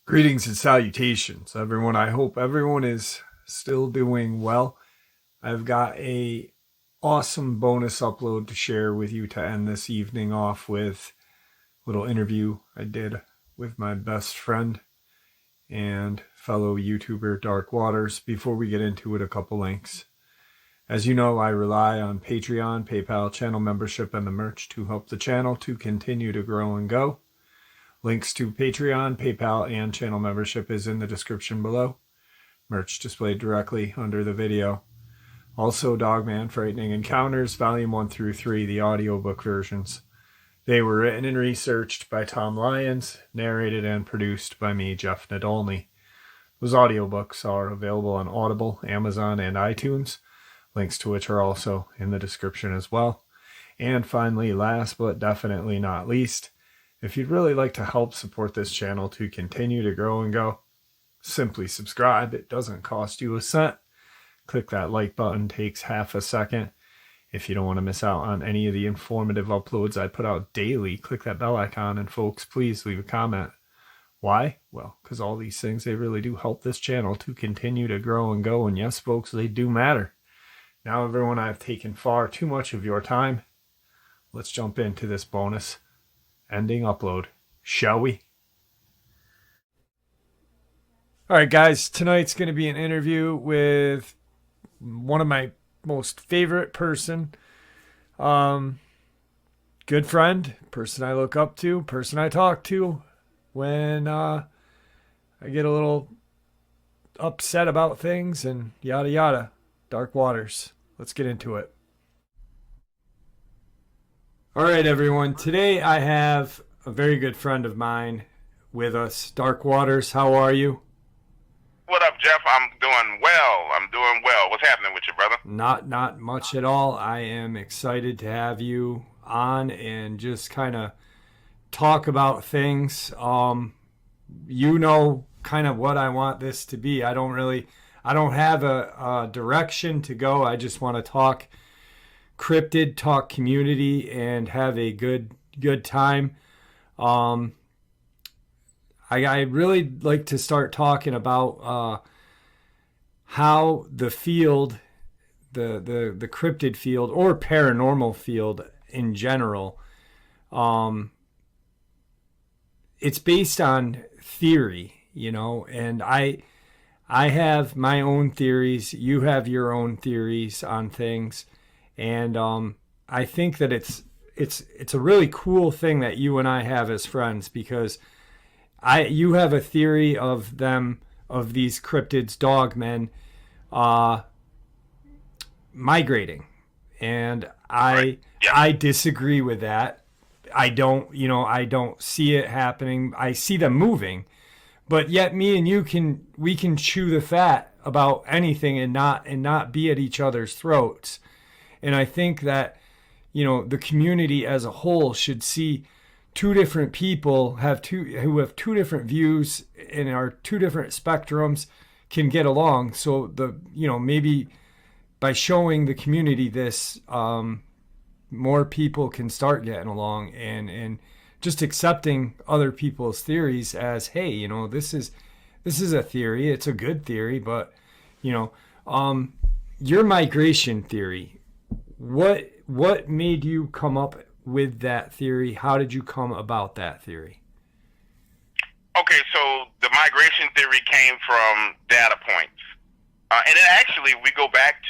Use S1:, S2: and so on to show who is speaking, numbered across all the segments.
S1: Greetings and salutations, everyone. I hope everyone is still doing well. I've got a awesome bonus upload to share with you to end this evening off with a little interview I did with my best friend and fellow YouTuber Dark Waters. Before we get into it, a couple links. As you know, I rely on Patreon, PayPal, channel membership, and the merch to help the channel to continue to grow and go. Links to Patreon, PayPal, and channel membership is in the description below. Merch displayed directly under the video. Also, Dogman Frightening Encounters, Volume 1 through 3, the audiobook versions. They were written and researched by Tom Lyons, narrated and produced by me, Jeff Nadolny. Those audiobooks are available on Audible, Amazon, and iTunes, links to which are also in the description as well. And finally, last but definitely not least, if you'd really like to help support this channel to continue to grow and go, simply subscribe. It doesn't cost you a cent. Click that like button, takes half a second. If you don't want to miss out on any of the informative uploads I put out daily, click that bell icon, and folks, please leave a comment. Why? Well, because all these things, they really do help this channel to continue to grow and go, and yes, folks, they do matter. Now, everyone, I've taken far too much of your time. Let's jump into this bonus ending upload, shall we? All right, guys, tonight's going to be an interview with one of my most favorite person, good friend, person I look up to, person I talk to when I get a little upset about things and yada yada. Dark Waters. Let's get into it. All right, everyone. Today I have a very good friend of mine with us. Dark Waters, how are you?
S2: What up, Jeff? I'm doing well. What's happening with you, brother?
S1: Not much at all. I am excited to have you on and just kind of talk about things. You know kind of what I want this to be. I don't have a direction to go. I just want to talk cryptid, talk community, and have a good time. I really like to start talking about how the field, the cryptid field or paranormal field in general, it's based on theory, you know, and I have my own theories. You have your own theories on things. And I think that it's a really cool thing that you and I have as friends, because you have a theory of these cryptids, dogmen, migrating, and I disagree with that. I don't see it happening. I see them moving, but yet me and you we can chew the fat about anything and not be at each other's throats. And I think that, you know, the community as a whole should see two different people who have two different views and are two different spectrums can get along. So maybe by showing the community this, more people can start getting along and just accepting other people's theories as, hey, you know, this is a theory. It's a good theory, but you know, your migration theory. What made you come up with that theory? How did you come about that theory?
S2: Okay, so the migration theory came from data points. And it actually, it goes back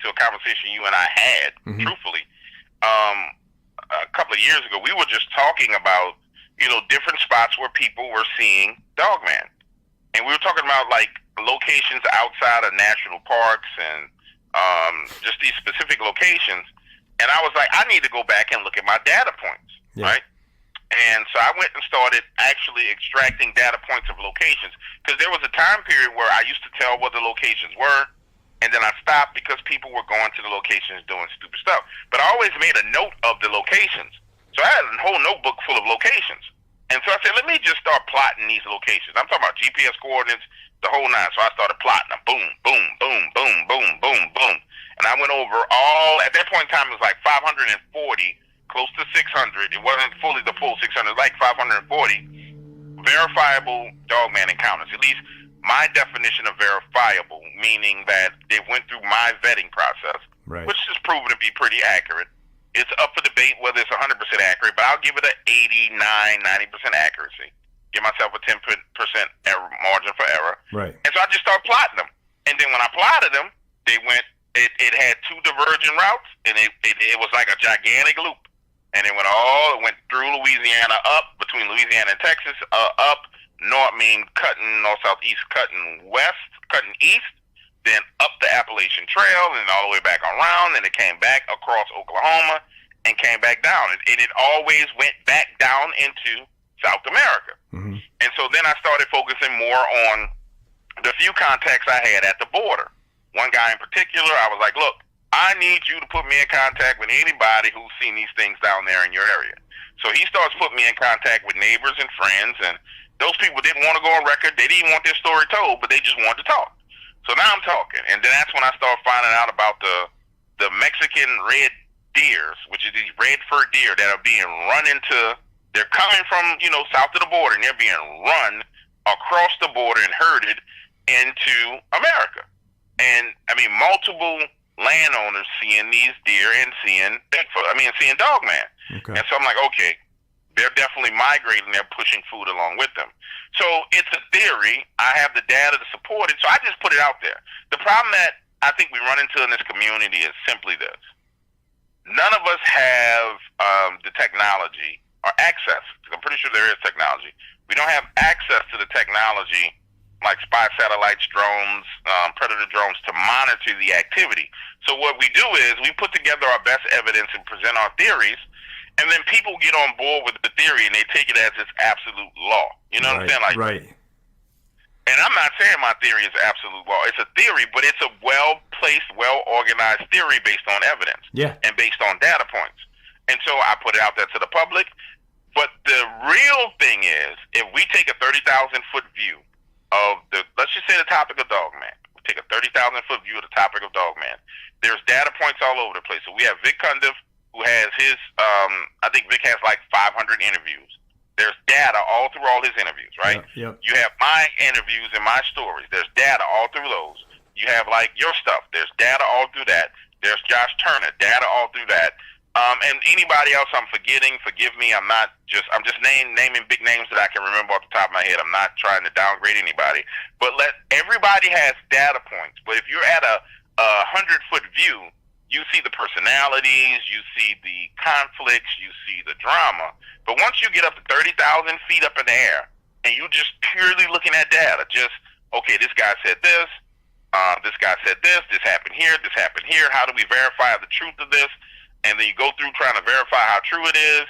S2: to a conversation you and I had, truthfully. A couple of years ago, we were just talking about, you know, different spots where people were seeing Dogman. And we were talking about, like, locations outside of national parks and just these specific locations, and I was like, I need to go back and look at my data points, right? And so I went and started actually extracting data points of locations, because there was a time period where I used to tell what the locations were, and then I stopped because people were going to the locations doing stupid stuff. But I always made a note of the locations, so I had a whole notebook full of locations. And so I said, let me just start plotting these locations. I'm talking about GPS coordinates, the whole nine. So I started plotting them. Boom, boom, boom, boom, boom, boom, boom. And I went went over all, at that point in time, it was like 540, close to 600. It wasn't fully the full 600, like 540 verifiable Dogman encounters. At least my definition of verifiable, meaning that they went through my vetting process,
S1: right,
S2: which is proven to be pretty accurate. It's up for debate whether it's 100% accurate, but I'll give it an 89, 90% accuracy. Give myself a 10% error, margin for error.
S1: Right.
S2: And so I just started plotting them. And then when I plotted them, they went, it had two divergent routes, and it was like a gigantic loop. And it went through Louisiana, up between Louisiana and Texas, up north, cutting north, south, east, cutting west, cutting east, then up the Appalachian Trail, and all the way back around, and it came back across Oklahoma and came back down. And it always went back down into South America.
S1: Mm-hmm.
S2: And so then I started focusing more on the few contacts I had at the border. One guy in particular, I was like, look, I need you to put me in contact with anybody who's seen these things down there in your area. So he starts putting me in contact with neighbors and friends, and those people didn't want to go on record. They didn't want their story told, but they just wanted to talk. So now I'm talking, and then that's when I start finding out about the Mexican red deers, which is these red fur deer that are being run into. They're coming from, south of the border, and they're being run across the border and herded into America. And, multiple landowners seeing these deer and seeing Dogman.
S1: Okay.
S2: And so I'm like, okay, they're definitely migrating. They're pushing food along with them. So it's a theory. I have the data to support it, so I just put it out there. The problem that I think we run into in this community is simply this. None of us have the technology or access. I'm pretty sure there is technology. We don't have access to the technology like spy satellites, drones, predator drones to monitor the activity. So what we do is we put together our best evidence and present our theories, and then people get on board with the theory and they take it as its absolute law. You know what I'm saying?
S1: Right.
S2: And I'm not saying my theory is absolute law. It's a theory, but it's a well-placed, well-organized theory based on evidence.
S1: Yeah.
S2: And based on data points. And so I put it out there to the public. But the real thing is, if we take a 30,000-foot view of let's just say the topic of Dogman. We take a 30,000-foot view of the topic of Dogman. There's data points all over the place. So we have Vic Cundiff, who has his, I think Vic has like 500 interviews. There's data all through all his interviews, right?
S1: Yep.
S2: You have my interviews and my stories. There's data all through those. You have like your stuff. There's data all through that. There's Josh Turner, data all through that. And anybody else I'm forgetting, forgive me. I'm just naming big names that I can remember off the top of my head. I'm not trying to downgrade anybody. But everybody has data points. But if you're at a 100-foot view, you see the personalities, you see the conflicts, you see the drama. But once you get up to 30,000 feet up in the air, and you just purely looking at data, okay, this guy said this happened here, how do we verify the truth of this? And then you go through trying to verify how true it is,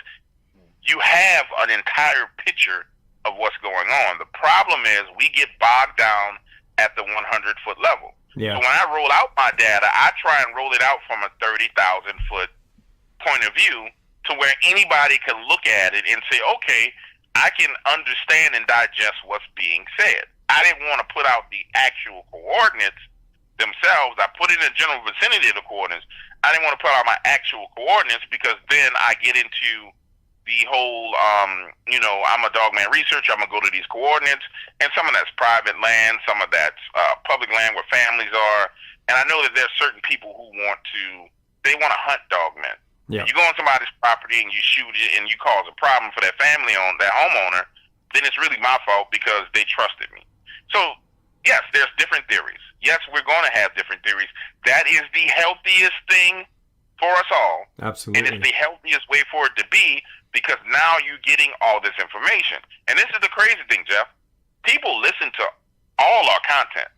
S2: you have an entire picture of what's going on. The problem is we get bogged down at the 100-foot level.
S1: Yeah.
S2: So when I roll out my data, I try and roll it out from a 30,000-foot point of view to where anybody can look at it and say, okay, I can understand and digest what's being said. I didn't want to put out the actual coordinates themselves. I put it in the general vicinity of the coordinates. I didn't want to put out my actual coordinates because then I get into the whole, I'm a Dogman researcher. I'm going to go to these coordinates. And some of that's private land. Some of that's public land where families are. And I know that there's certain people who want to hunt Dogmen.
S1: Yeah.
S2: You go on somebody's property and you shoot it and you cause a problem for that family that homeowner, then it's really my fault because they trusted me. So, yes, there's different theories. Yes, we're going to have different theories. That is the healthiest thing for us all.
S1: Absolutely.
S2: And it's the healthiest way for it to be because now you're getting all this information. And this is the crazy thing, Jeff. People listen to all our content.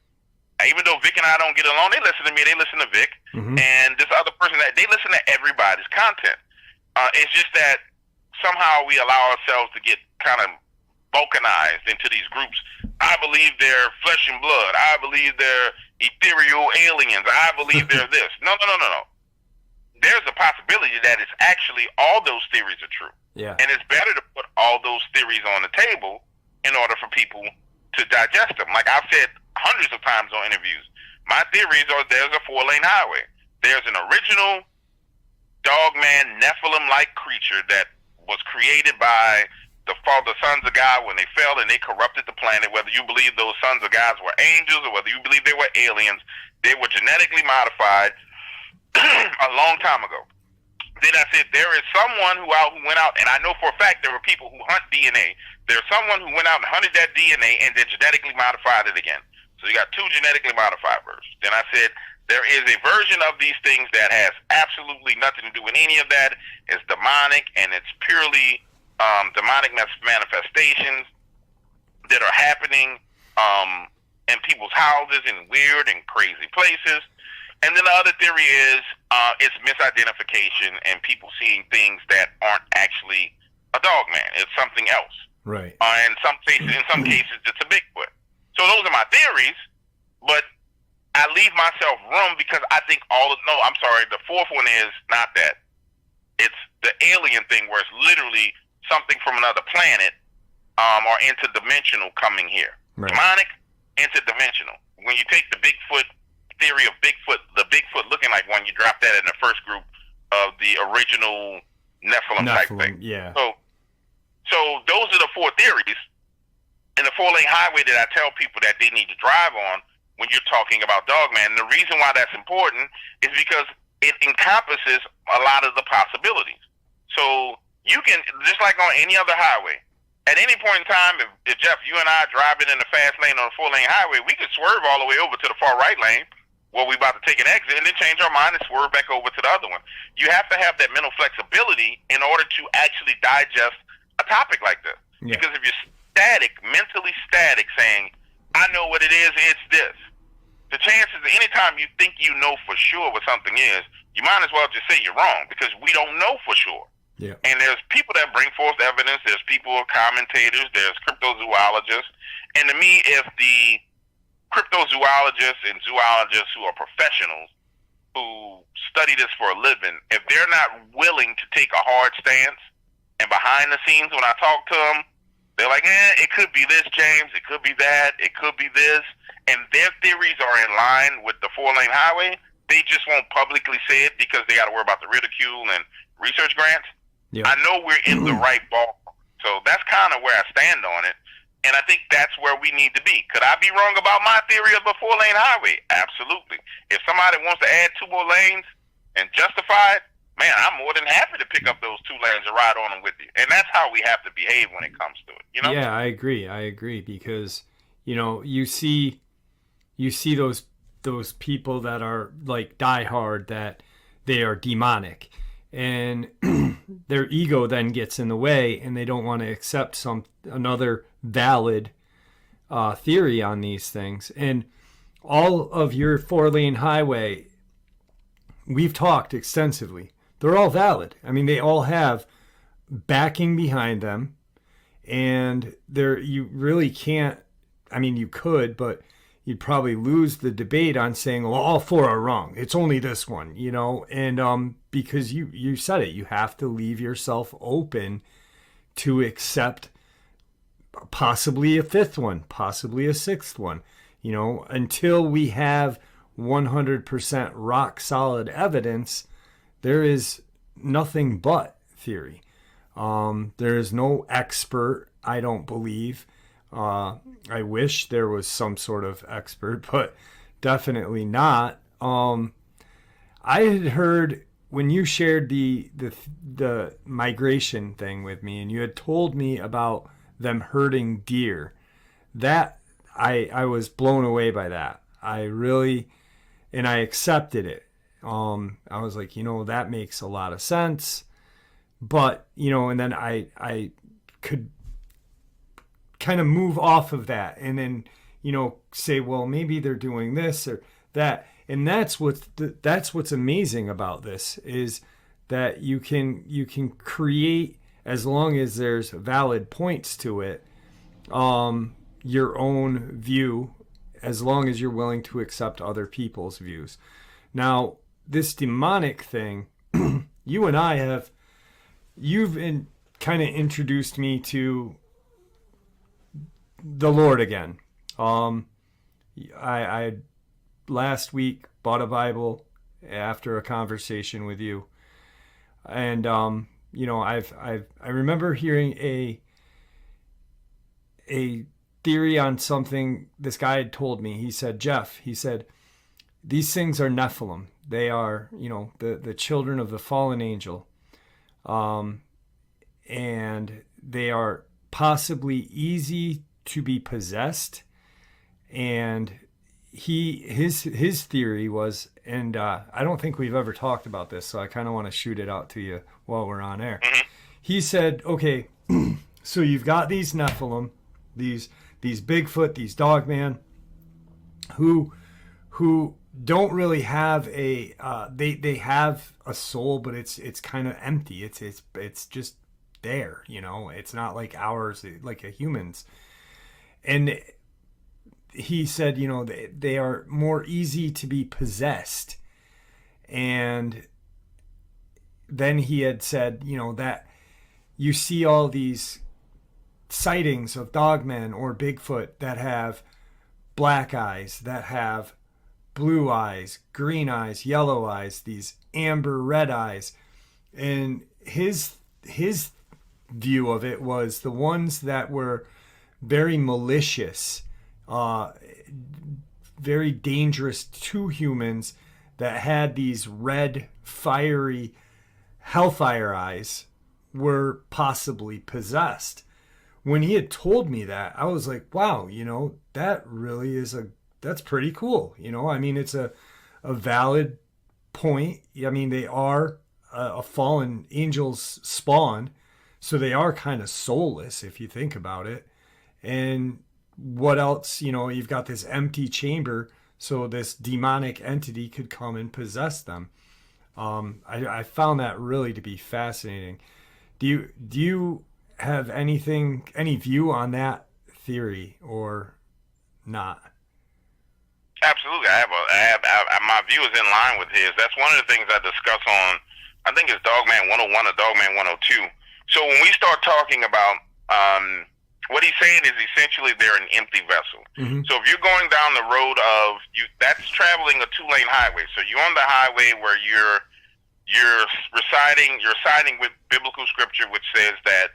S2: Even though Vic and I don't get along, they listen to me, they listen to Vic, and this other person, they listen to everybody's content. It's just that somehow we allow ourselves to get kind of balkanized into these groups. I believe they're flesh and blood. I believe they're ethereal aliens. I believe they're this. No. There's a possibility that it's actually all those theories are true.
S1: Yeah.
S2: And it's better to put all those theories on the table in order for people to digest them. Like I've said hundreds of times on interviews, my theories are there's a 4-lane highway. there's an original Dogman Nephilim-like creature that was created by the sons of God when they fell and they corrupted the planet. Whether you believe those sons of God were angels or whether you believe they were aliens, they were genetically modified a long time ago. Then I said, there is someone who went out, and I know for a fact there were people who hunt DNA. There's someone who went out and hunted that DNA and then genetically modified it again. So you got two genetically modified versions. Then I said, there is a version of these things that has absolutely nothing to do with any of that. It's demonic, and it's purely demonic manifestations that are happening in people's houses in weird and crazy places. And then the other theory is it's misidentification and people seeing things that aren't actually a Dogman. It's something else.
S1: Right.
S2: In some cases, it's a Bigfoot. So those are my theories, but I leave myself room because I think the fourth one is not that. It's the alien thing where it's literally something from another planet or interdimensional coming here. Right. Demonic, interdimensional. When you take the Bigfoot theory of Bigfoot, the Bigfoot looking like one, you drop that in the first group of the original Nephilim type thing.
S1: Yeah.
S2: So those are the four theories in the four-lane highway that I tell people that they need to drive on when you're talking about Dogman. And the reason why that's important is because it encompasses a lot of the possibilities. So you can, just like on any other highway, at any point in time, if Jeff, you and I are driving in the fast lane on the four-lane highway, we could swerve all the way over to the far right lane where we're about to take an exit and then change our mind and swerve back over to the other one. You have to have that mental flexibility in order to actually digest a topic like this. Yeah. Because if you're mentally static, saying, I know what it is, it's this, the chances anytime you think you know for sure what something is, you might as well just say you're wrong because we don't know for sure.
S1: Yeah.
S2: And there's people that bring forth evidence. There's people, commentators. There's cryptozoologists. And to me, if the cryptozoologists and zoologists who are professionals who study this for a living, if they're not willing to take a hard stance, and behind the scenes when I talk to them, they're like, it could be this, James. It could be that. It could be this. And their theories are in line with the four-lane highway. They just won't publicly say it because they got to worry about the ridicule and research grants. Yeah. I know we're in the right ball. So that's kind of where I stand on it. And I think that's where we need to be. Could I be wrong about my theory of a four-lane highway? Absolutely. If somebody wants to add 2 more lanes and justify it, man, I'm more than happy to pick up those 2 lanes and ride on them with you. And that's how we have to behave when it comes to it. You know?
S1: Yeah, I agree. Because, you see those people that are like diehard that they are demonic, and their ego then gets in the way, and they don't want to accept another valid theory on these things. And all of your 4-lane highway, we've talked extensively. They're all valid. I mean, they all have backing behind them, and you really can't. I mean, you could, but you'd probably lose the debate on saying, well, all 4 are wrong. It's only this one, and because you said it, you have to leave yourself open to accept possibly a 5th one, possibly a 6th one, until we have 100% rock solid evidence. There is nothing but theory. There is no expert, I don't believe. I wish there was some sort of expert, but definitely not. I had heard when you shared the migration thing with me, and you had told me about them herding deer, that I was blown away by that. And I accepted it. I was like, that makes a lot of sense. But, and then I could kind of move off of that and then, say, well, maybe they're doing this or that. And that's what's amazing about this, is that you can create, as long as there's valid points to it, your own view, as long as you're willing to accept other people's views. Now, this demonic thing, you and I you've kind of introduced me to the Lord again. I last week bought a Bible after a conversation with you. And you know, I remember hearing a theory on something this guy had told me. He said, Jeff, he said, these things are Nephilim. They are, you know, the children of the fallen angel. And they are possibly easy to be possessed. And his theory was, and I don't think we've ever talked about this, so I kind of want to shoot it out to you while we're on air. He said, okay, so you've got these Nephilim, these Bigfoot, these Dogman, who don't really have a they have a soul, but it's kind of empty. It's just there, you know. It's not like ours, like a human's. And he said, you know, they are more easy to be possessed. And then he had said, you know, that you see all these sightings of Dogmen or Bigfoot that have black eyes, that have blue eyes, green eyes, yellow eyes, these amber red eyes. And his view of it was the ones that were very malicious, very dangerous to humans, that had these red, fiery hellfire eyes, were possibly possessed. When he had told me that, I was like, wow, you know, that really is that's pretty cool. You know, I mean, it's a valid point. I mean, they are a fallen angel's spawn, so they are kind of soulless if you think about it. And what else, you know, you've got this empty chamber, so this demonic entity could come and possess them. I found that really to be fascinating. Do you have any view on that theory or not?
S2: Absolutely. My view is in line with his. That's one of the things I discuss on, I think it's Dogman 101 or Dogman 102. So when we start talking about, what he's saying is essentially they're an empty vessel. Mm-hmm. So if you're going down the road of that's traveling a 2-lane highway. So you're on the highway where you're siding with biblical scripture, which says that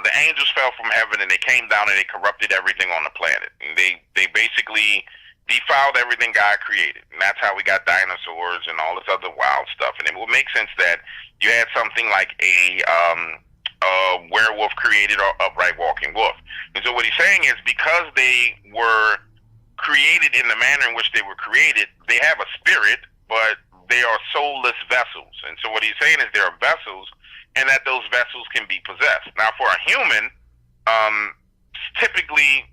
S2: the angels fell from heaven and they came down and they corrupted everything on the planet. And they basically defiled everything God created. And that's how we got dinosaurs and all this other wild stuff. And it would make sense that you had something like a werewolf created or upright walking wolf. And so what he's saying is, because they were created in the manner in which they were created, they have a spirit, but they are soulless vessels. And so what he's saying is there are vessels, and that those vessels can be possessed. Now, for a human, typically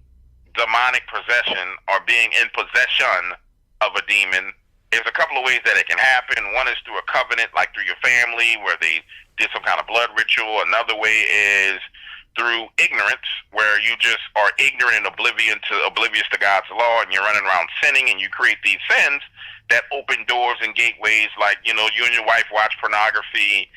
S2: demonic possession or being in possession of a demon, there's a couple of ways that it can happen. One is through a covenant, like through your family, where they did some kind of blood ritual. Another way is through ignorance, where you just are ignorant and oblivious to God's law, and you're running around sinning, and you create these sins that open doors and gateways. Like, you know, you and your wife watch pornography,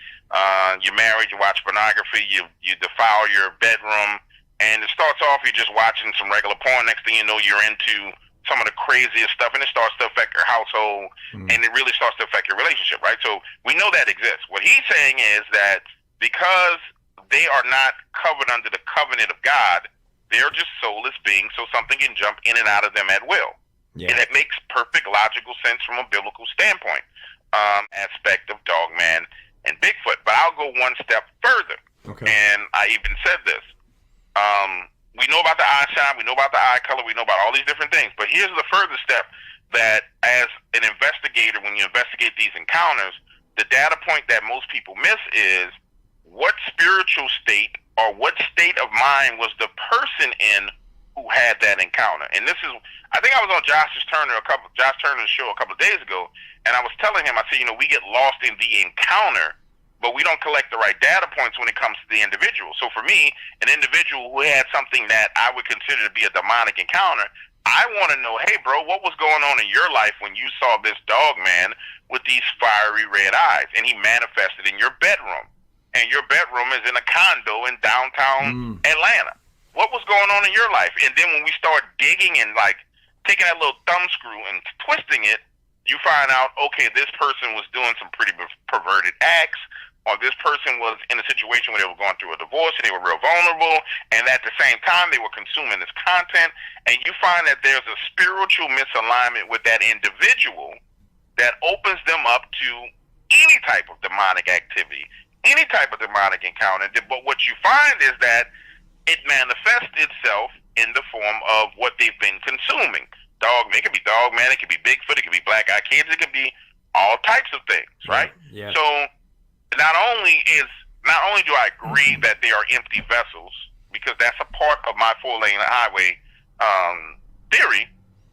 S2: you're married, you watch pornography, you defile your bedroom, and it starts off, you're just watching some regular porn. Next thing you know, you're into some of the craziest stuff, and it starts to affect your household, and it really starts to affect your relationship, right? So we know that exists. What he's saying is that because they are not covered under the covenant of God, they're just soulless beings, so something can jump in and out of them at will. Yeah. And it makes perfect logical sense from a biblical standpoint, aspect of Dogman and Bigfoot. But I'll go one step further, and I even said this. We know about the eye shine, we know about the eye color, we know about all these different things. But here's the further step, that as an investigator, when you investigate these encounters, the data point that most people miss is what spiritual state or what state of mind was the person in who had that encounter. And this is, I think I was on Josh Turner's show a couple of days ago, and I was telling him, I said, you know, we get lost in the encounter, but we don't collect the right data points when it comes to the individual. So for me, an individual who had something that I would consider to be a demonic encounter, I want to know, hey, bro, what was going on in your life when you saw this Dogman with these fiery red eyes, and he manifested in your bedroom, and your bedroom is in a condo in downtown Atlanta. What was going on in your life? And then when we start digging and like taking that little thumb screw and twisting it, you find out, okay, this person was doing some pretty perverted acts, or this person was in a situation where they were going through a divorce and they were real vulnerable, and at the same time they were consuming this content, and you find that there's a spiritual misalignment with that individual that opens them up to any type of demonic activity, any type of demonic encounter. But what you find is that it manifests itself in the form of what they've been consuming. Dogman, it could be Dogman, it could be Bigfoot, it could be Black Eyed Kids, it could be all types of things, right?
S1: Yeah.
S2: So not only do I agree that they are empty vessels, because that's a part of my 4-lane highway theory,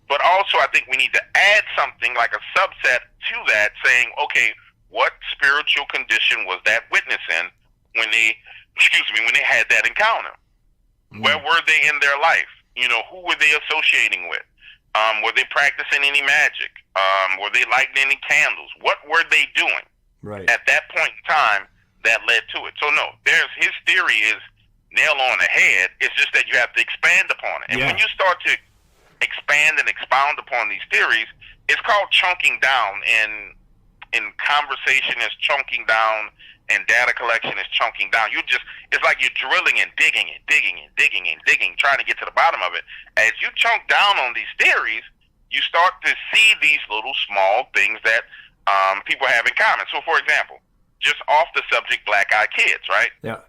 S2: but also I think we need to add something like a subset to that, saying, okay, what spiritual condition was that witness in when they had that encounter? Where were they in their life? Who were they associating with? Were they practicing any magic? Were they lighting any candles? What were they doing at that point in time that led to it? So no, his theory is nail on the head. It's just that you have to expand upon it. And when you start to expand and expound upon these theories, it's called chunking down. In conversation is chunking down, and data collection is chunking down. It's like you're drilling and digging and digging and digging and digging, trying to get to the bottom of it. As you chunk down on these theories, you start to see these little small things that people have in common. So, for example, just off the subject, Black Eyed Kids, right?
S1: Yeah.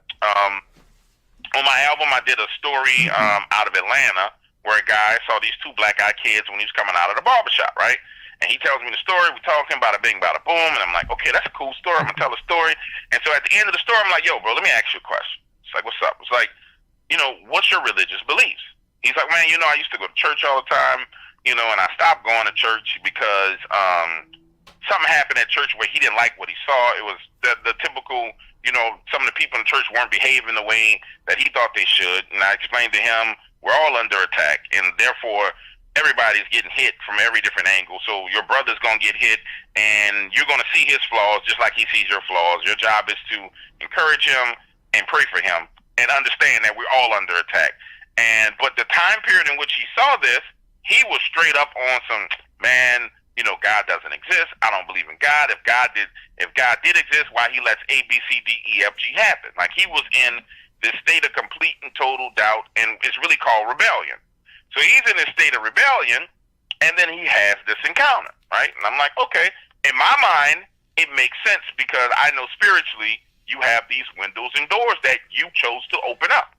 S2: On my album, I did a story out of Atlanta where a guy saw these 2 Black Eyed Kids when he was coming out of the barbershop, right? And he tells me the story. We're talking, bada bing, bada boom. And I'm like, okay, that's a cool story. I'm going to tell a story. And so at the end of the story, I'm like, yo, bro, let me ask you a question. It's like, what's up? It's like, what's your religious beliefs? He's like, man, I used to go to church all the time, and I stopped going to church because something happened at church where he didn't like what he saw. It was the typical, some of the people in the church weren't behaving the way that he thought they should. And I explained to him, we're all under attack, and therefore everybody's getting hit from every different angle. So your brother's going to get hit, and you're going to see his flaws just like he sees your flaws. Your job is to encourage him and pray for him and understand that we're all under attack. But the time period in which he saw this, he was straight up on some, man, God doesn't exist. I don't believe in God. If God did exist, why he lets A, B, C, D, E, F, G happen? Like, he was in this state of complete and total doubt, and it's really called rebellion. So he's in this state of rebellion, and then he has this encounter, right? And I'm like, okay, in my mind, it makes sense because I know spiritually you have these windows and doors that you chose to open up.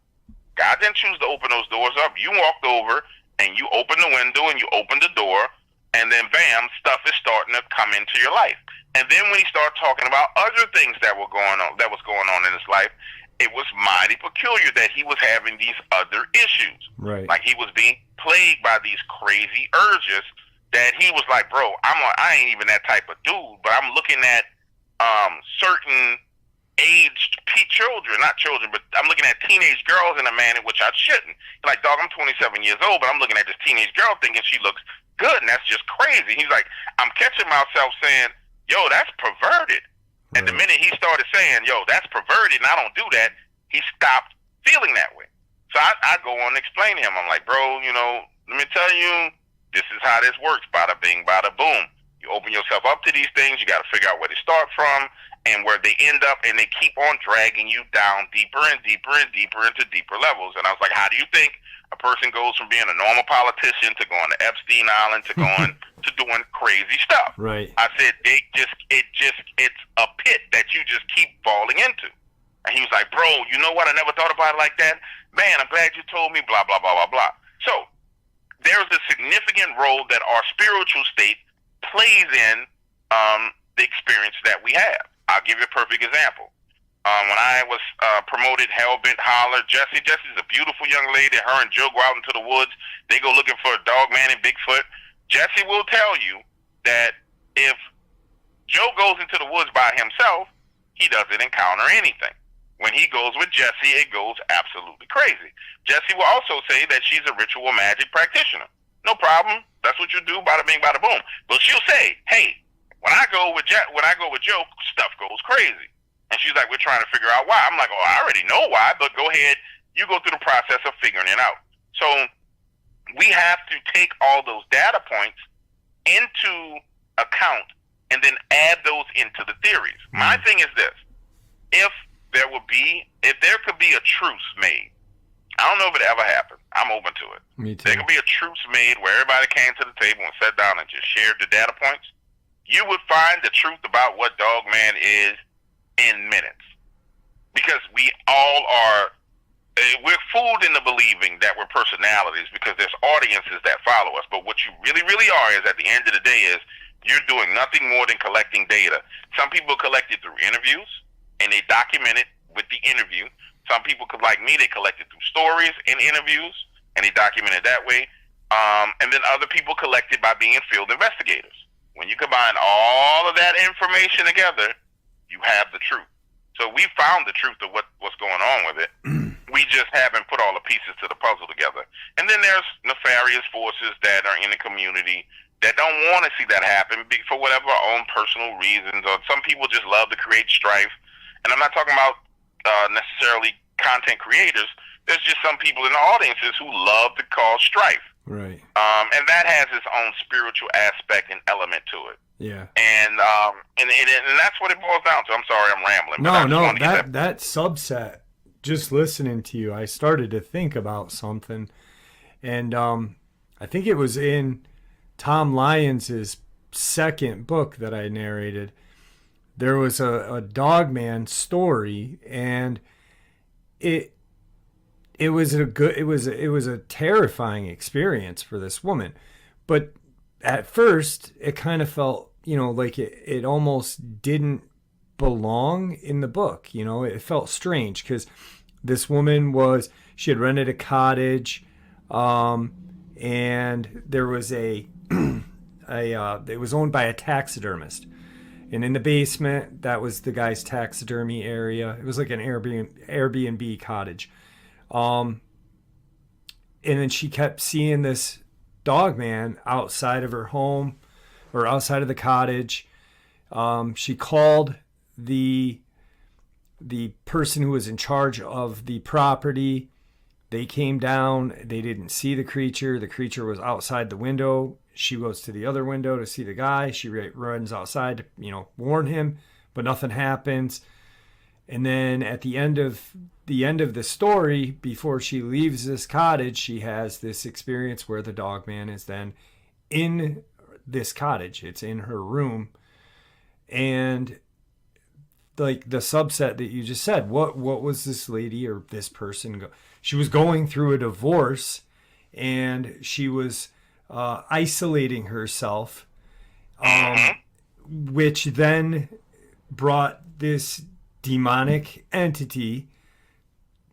S2: God didn't choose to open those doors up. You walked over, and you opened the window, and you opened the door, and then bam, stuff is starting to come into your life. And then when he started talking about other things that was going on in his life, it was mighty peculiar that he was having these other issues.
S1: Right.
S2: Like, he was being plagued by these crazy urges that he was like, bro, I ain't even that type of dude, but I'm looking at certain aged children, not children, but I'm looking at teenage girls in a manner which I shouldn't. Like, dog, I'm 27 years old, but I'm looking at this teenage girl thinking she looks good, and that's just crazy. He's like, I'm catching myself saying, yo, that's perverted. And the minute he started saying, yo, that's perverted and I don't do that, he stopped feeling that way. So I go on and explain to him. I'm like, bro, let me tell you, this is how this works. Bada bing, bada boom. You open yourself up to these things. You got to figure out where they start from and where they end up, and they keep on dragging you down deeper and deeper and deeper into deeper levels. And I was like, how do you think a person goes from being a normal politician to going to Epstein Island to going to doing crazy stuff?
S1: Right.
S2: I said, it's a pit that you just keep falling into. And he was like, bro, you know what? I never thought about it like that. Man, I'm glad you told me, blah, blah, blah, blah, blah. So there's a significant role that our spiritual state plays in the experience that we have. I'll give you a perfect example. When I was promoted Hellbent Holler, Jesse's a beautiful young lady. Her and Joe go out into the woods. They go looking for a Dogman and Bigfoot. Jesse will tell you that if Joe goes into the woods by himself, he doesn't encounter anything. When he goes with Jesse, it goes absolutely crazy. Jesse will also say that she's a ritual magic practitioner. No problem. That's what you do, bada bing, bada boom. But she'll say, hey, when I go with Joe, stuff goes crazy. And she's like, we're trying to figure out why. I'm like, oh, I already know why, but go ahead. You go through the process of figuring it out. So we have to take all those data points into account and then add those into the theories. My thing is this: if there could be a truce made, I don't know if it ever happened. I'm open to it.
S1: Me too.
S2: There could be a truce made where everybody came to the table and sat down and just shared the data points. You would find the truth about what Dogman is in minutes, because we all are. We're fooled into believing that we're personalities because there's audiences that follow us. But what you really, really are is, at the end of the day, is you're doing nothing more than collecting data. Some people collect it through interviews, and they document it with the interview. Some people, like me, they collect it through stories and interviews, and they document it that way. And then other people collect it by being field investigators. When you combine all of that information together, you have the truth. So we found the truth of what's going on with it. We just haven't put all the pieces to the puzzle together. And then there's nefarious forces that are in the community that don't want to see that happen for whatever own personal reasons, or some people just love to create strife. And I'm not talking about necessarily content creators. There's just some people in the audiences who love to cause strife.
S1: Right.
S2: And that has its own spiritual aspect and element to it.
S1: Yeah.
S2: And that's what it boils down to. I'm sorry, I'm rambling.
S1: No, that subset, just listening to you, I started to think about something. And I think it was in Tom Lyons' second book that I narrated. There was a Dogman story, and it was a terrifying experience for this woman. But at first, it kind of felt, like it almost didn't belong in the book. It felt strange because this woman she had rented a cottage, and there was it was owned by a taxidermist. And in the basement, that was the guy's taxidermy area. It was like an Airbnb cottage. And then she kept seeing this Dogman outside of her home, or outside of the cottage. She called the person who was in charge of the property. They came down. They didn't see the creature. The creature was outside the window. She goes to the other window to see the guy. She runs outside to, warn him, but nothing happens. And then at the end of the story, before she leaves this cottage, she has this experience where the Dogman is then in this cottage. It's in her room. And like the subset that you just said, what was this lady or this person? She was going through a divorce, and she was isolating herself, which then brought this demonic entity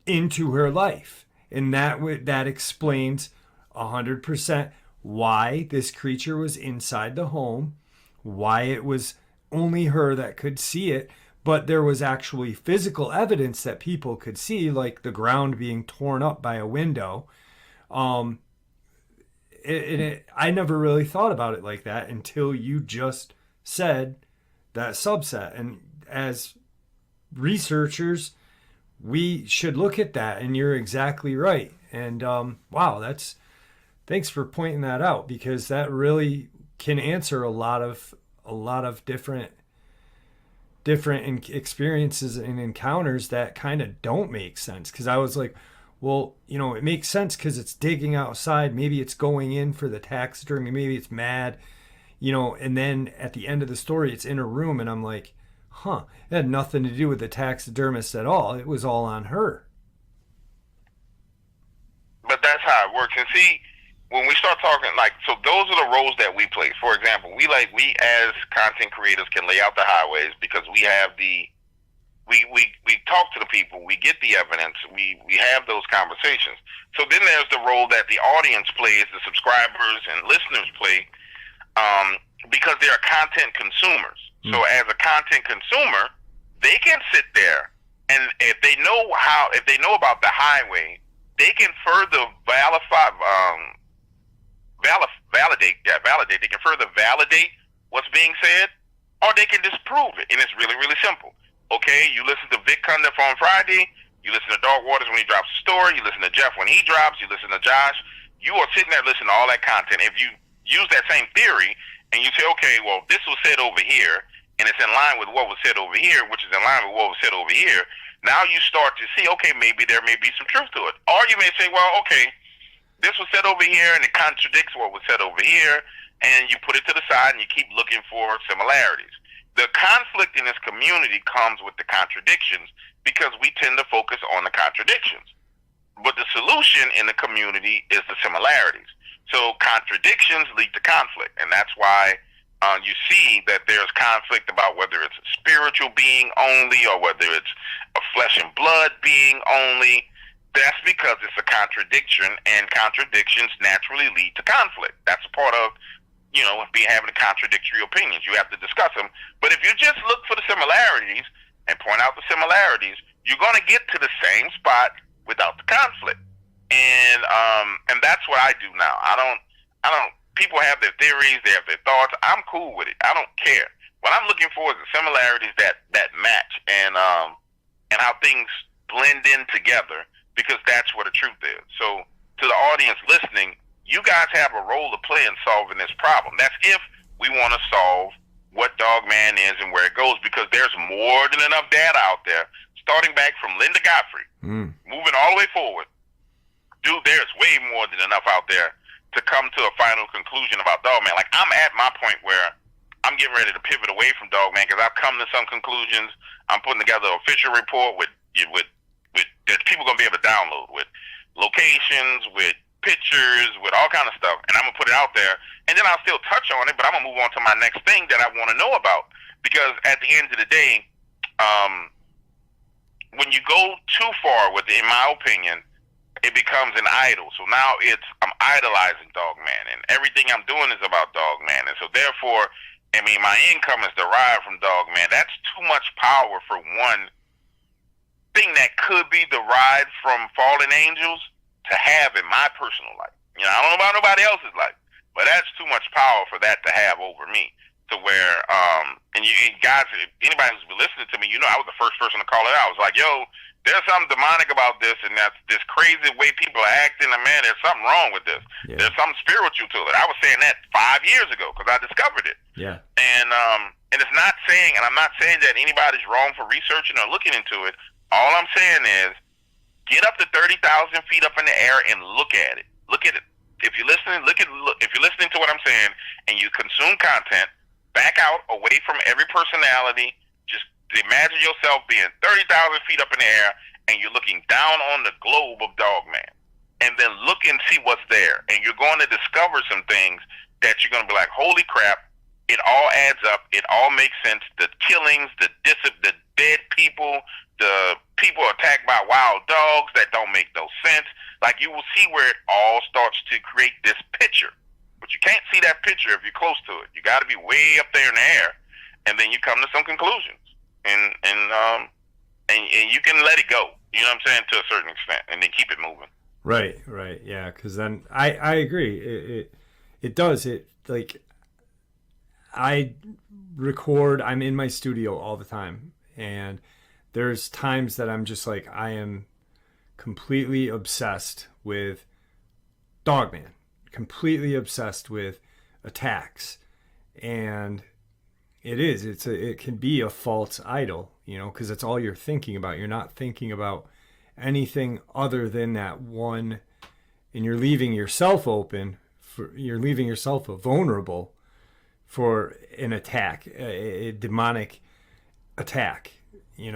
S1: into her life. And that explains 100% why this creature was inside the home, why it was only her that could see it, but there was actually physical evidence that people could see, like the ground being torn up by a window. I never really thought about it like that until you just said that subset. And as researchers, we should look at that, and you're exactly right. And wow, thanks for pointing that out, because that really can answer a lot of different experiences and encounters that kind of don't make sense. Because I was like, well, it makes sense because it's digging outside. Maybe it's going in for the taxidermy. Maybe it's mad, and then at the end of the story, it's in a room, and I'm like, it had nothing to do with the taxidermist at all. It was all on her.
S2: But that's how it works. And see, when we start talking, so those are the roles that we play. For example, we as content creators can lay out the highways because we have we talk to the people, we get the evidence, we have those conversations. So then there's the role that the audience plays, the subscribers and listeners play, because they are content consumers. So as a content consumer, they can sit there, and if they know about the highway, they can further validate. They can further validate what's being said, or they can disprove it. And it's really, really simple. Okay, you listen to Vic Cundiff on Friday, you listen to Dark Waters when he drops a story, you listen to Jeff when he drops, you listen to Josh. You are sitting there listening to all that content. If you use that same theory and you say, okay, well, this was said over here, and it's in line with what was said over here, which is in line with what was said over here. Now you start to see, okay, maybe there may be some truth to it. Or you may say, well, okay, this was said over here, and it contradicts what was said over here, and you put it to the side, and you keep looking for similarities. The conflict in this community comes with the contradictions because we tend to focus on the contradictions. But the solution in the community is the similarities. So contradictions lead to conflict, and that's why you see that there's conflict about whether it's a spiritual being only or whether it's a flesh and blood being only. That's because it's a contradiction, and contradictions naturally lead to conflict. That's a part of, having contradictory opinions. You have to discuss them. But if you just look for the similarities and point out the similarities, you're going to get to the same spot without the conflict. And that's what I do now. I don't. People have their theories, they have their thoughts. I'm cool with it. I don't care. What I'm looking for is the similarities that match, and how things blend in together, because that's where the truth is. So to the audience listening, you guys have a role to play in solving this problem. That's if we want to solve what Dogman is and where it goes, because there's more than enough data out there, starting back from Linda Godfrey, moving all the way forward. Dude, there's way more than enough out there to come to a final conclusion about Dogman. Like, I'm at my point where I'm getting ready to pivot away from Dogman because I've come to some conclusions. I'm putting together an official report with that people going to be able to download, with locations, with pictures, with all kind of stuff, and I'm going to put it out there. And then I'll still touch on it, but I'm going to move on to my next thing that I want to know about, because at the end of the day, when you go too far with it, in my opinion, it becomes an idol. So now I'm idolizing Dogman, and everything I'm doing is about Dogman. And so therefore, my income is derived from Dogman. That's too much power for one thing that could be derived from fallen angels to have in my personal life. I don't know about nobody else's life, but that's too much power for that to have over me. To where, and guys, anybody who's been listening to me, I was the first person to call it out. I was like, yo, there's something demonic about this, and that's this crazy way people are acting, and man, there's something wrong with this. Yeah. There's something spiritual to it. I was saying that 5 years ago because I discovered it.
S1: Yeah.
S2: And it's not saying, and I'm not saying that anybody's wrong for researching or looking into it. All I'm saying is, get up to 30,000 feet up in the air and look at it. Look at it. If you're listening, if you're listening to what I'm saying and you consume content, back out away from every personality. Just imagine yourself being 30,000 feet up in the air, and you're looking down on the globe of Dogman. And then look and see what's there. And you're going to discover some things that you're going to be like, holy crap, it all adds up. It all makes sense. The killings, the dead people, the people attacked by wild dogs that don't make no sense. Like, you will see where it all starts to create this picture. But you can't see that picture if you're close to it. You got to be way up there in the air, and then you come to some conclusions, and you can let it go. You know what I'm saying, to a certain extent, and then keep it moving.
S1: Right, yeah. Because then I agree. It does. It, like, I record. I'm in my studio all the time, and there's times that I'm just like, I am completely obsessed with Dogman. Completely obsessed with attacks, and it can be a false idol, because it's all you're thinking about. You're not thinking about anything other than that one, and you're leaving yourself vulnerable for an attack, a demonic attack, and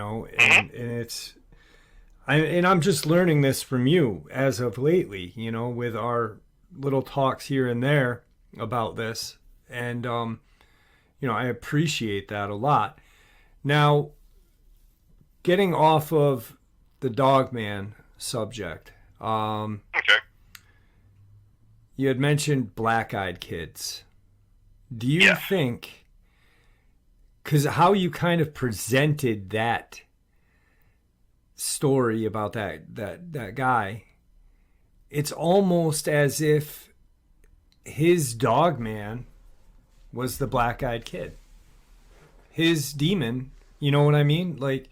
S1: I'm just learning this from you as of lately, with our little talks here and there about this, and I appreciate that a lot. Now, getting off of the Dogman subject,
S2: okay,
S1: you had mentioned black-eyed kids. Do you think, because how you kind of presented that story about that guy, it's almost as if his Dogman was the black-eyed kid. His demon, you know what I mean? Like,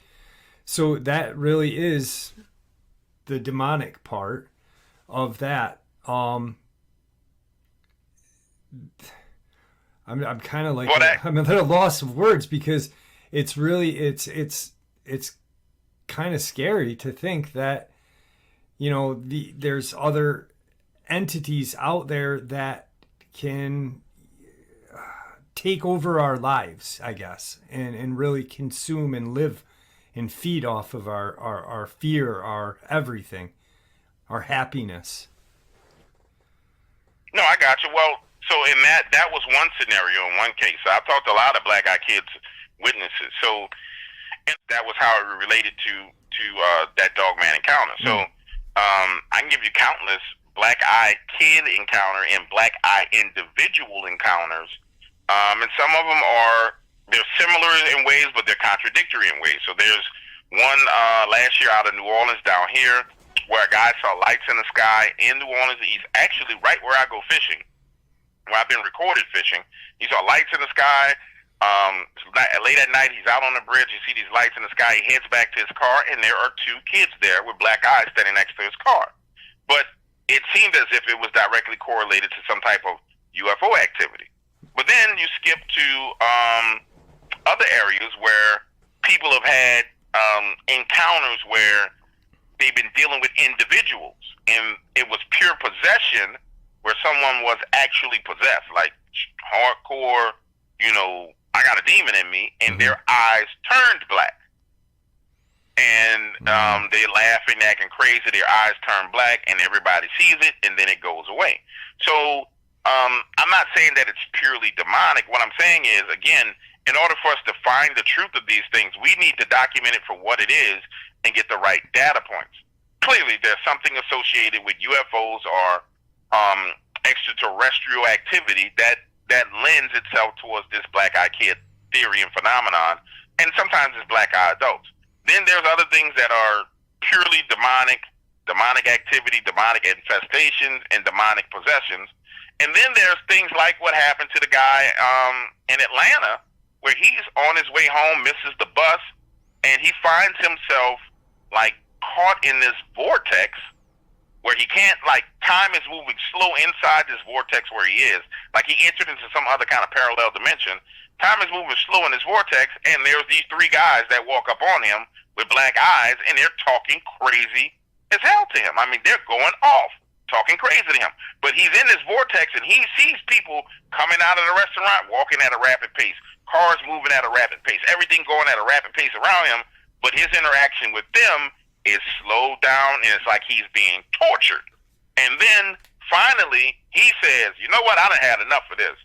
S1: so that really is the demonic part of that. I'm kind of like,
S2: Well,
S1: I'm at a loss of words, because it's really, it's kind of scary to think that, you know, there's other entities out there that can take over our lives, I guess, and really consume and live and feed off of our fear, our everything, our happiness.
S2: No, I got you. Well, so in that was one scenario in one case. So I've talked to a lot of black eye kids witnesses. So that was how it related to that Dogman encounter. So I can give you countless black eye kid encounter and black eye individual encounters. And some of them they're similar in ways, but they're contradictory in ways. So there's one last year out of New Orleans down here where a guy saw lights in the sky in New Orleans. He's actually right where I go fishing, where I've been recorded fishing. He saw lights in the sky. Late at night, he's out on the bridge. You see these lights in the sky. He heads back to his car, and there are two kids there with black eyes standing next to his car. But it seemed as if it was directly correlated to some type of UFO activity. But then you skip to other areas where people have had encounters where they've been dealing with individuals, and it was pure possession where someone was actually possessed, like hardcore, you know, I got a demon in me, and their eyes turned black. And they're laughing, acting crazy, their eyes turn black, and everybody sees it, and then it goes away. So I'm not saying that it's purely demonic. What I'm saying is, again, in order for us to find the truth of these things, we need to document it for what it is and get the right data points. Clearly, there's something associated with UFOs or extraterrestrial activity that lends itself towards this black eye kid theory and phenomenon, and sometimes it's black eye adults. Then there's other things that are purely demonic activity, demonic infestations, and demonic possessions. And then there's things like what happened to the guy in Atlanta, where he's on his way home, misses the bus, and he finds himself like caught in this vortex where he can't, like, time is moving slow inside this vortex where he is. Like he entered into some other kind of parallel dimension. Time is moving slow in this vortex, and there's these three guys that walk up on him with black eyes, and they're talking crazy as hell to him. I mean, they're going off, talking crazy to him. But he's in this vortex, and he sees people coming out of the restaurant, walking at a rapid pace, cars moving at a rapid pace, everything going at a rapid pace around him, but his interaction with them is slowed down, and it's like he's being tortured. And then, finally, he says, you know what, I done had enough of this.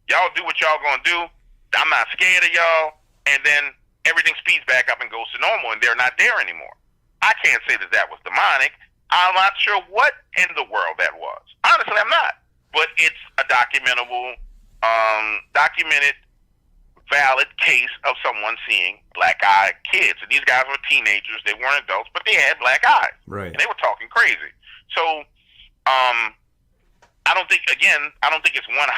S2: Y'all do what y'all gonna do. I'm not scared of y'all. And then everything speeds back up and goes to normal, and they're not there anymore. I can't say that was demonic. I'm not sure what in the world that was. Honestly, I'm not. But it's a documented, valid case of someone seeing black-eyed kids. And these guys were teenagers. They weren't adults, but they had black eyes.
S1: Right.
S2: And they were talking crazy. So I don't think it's one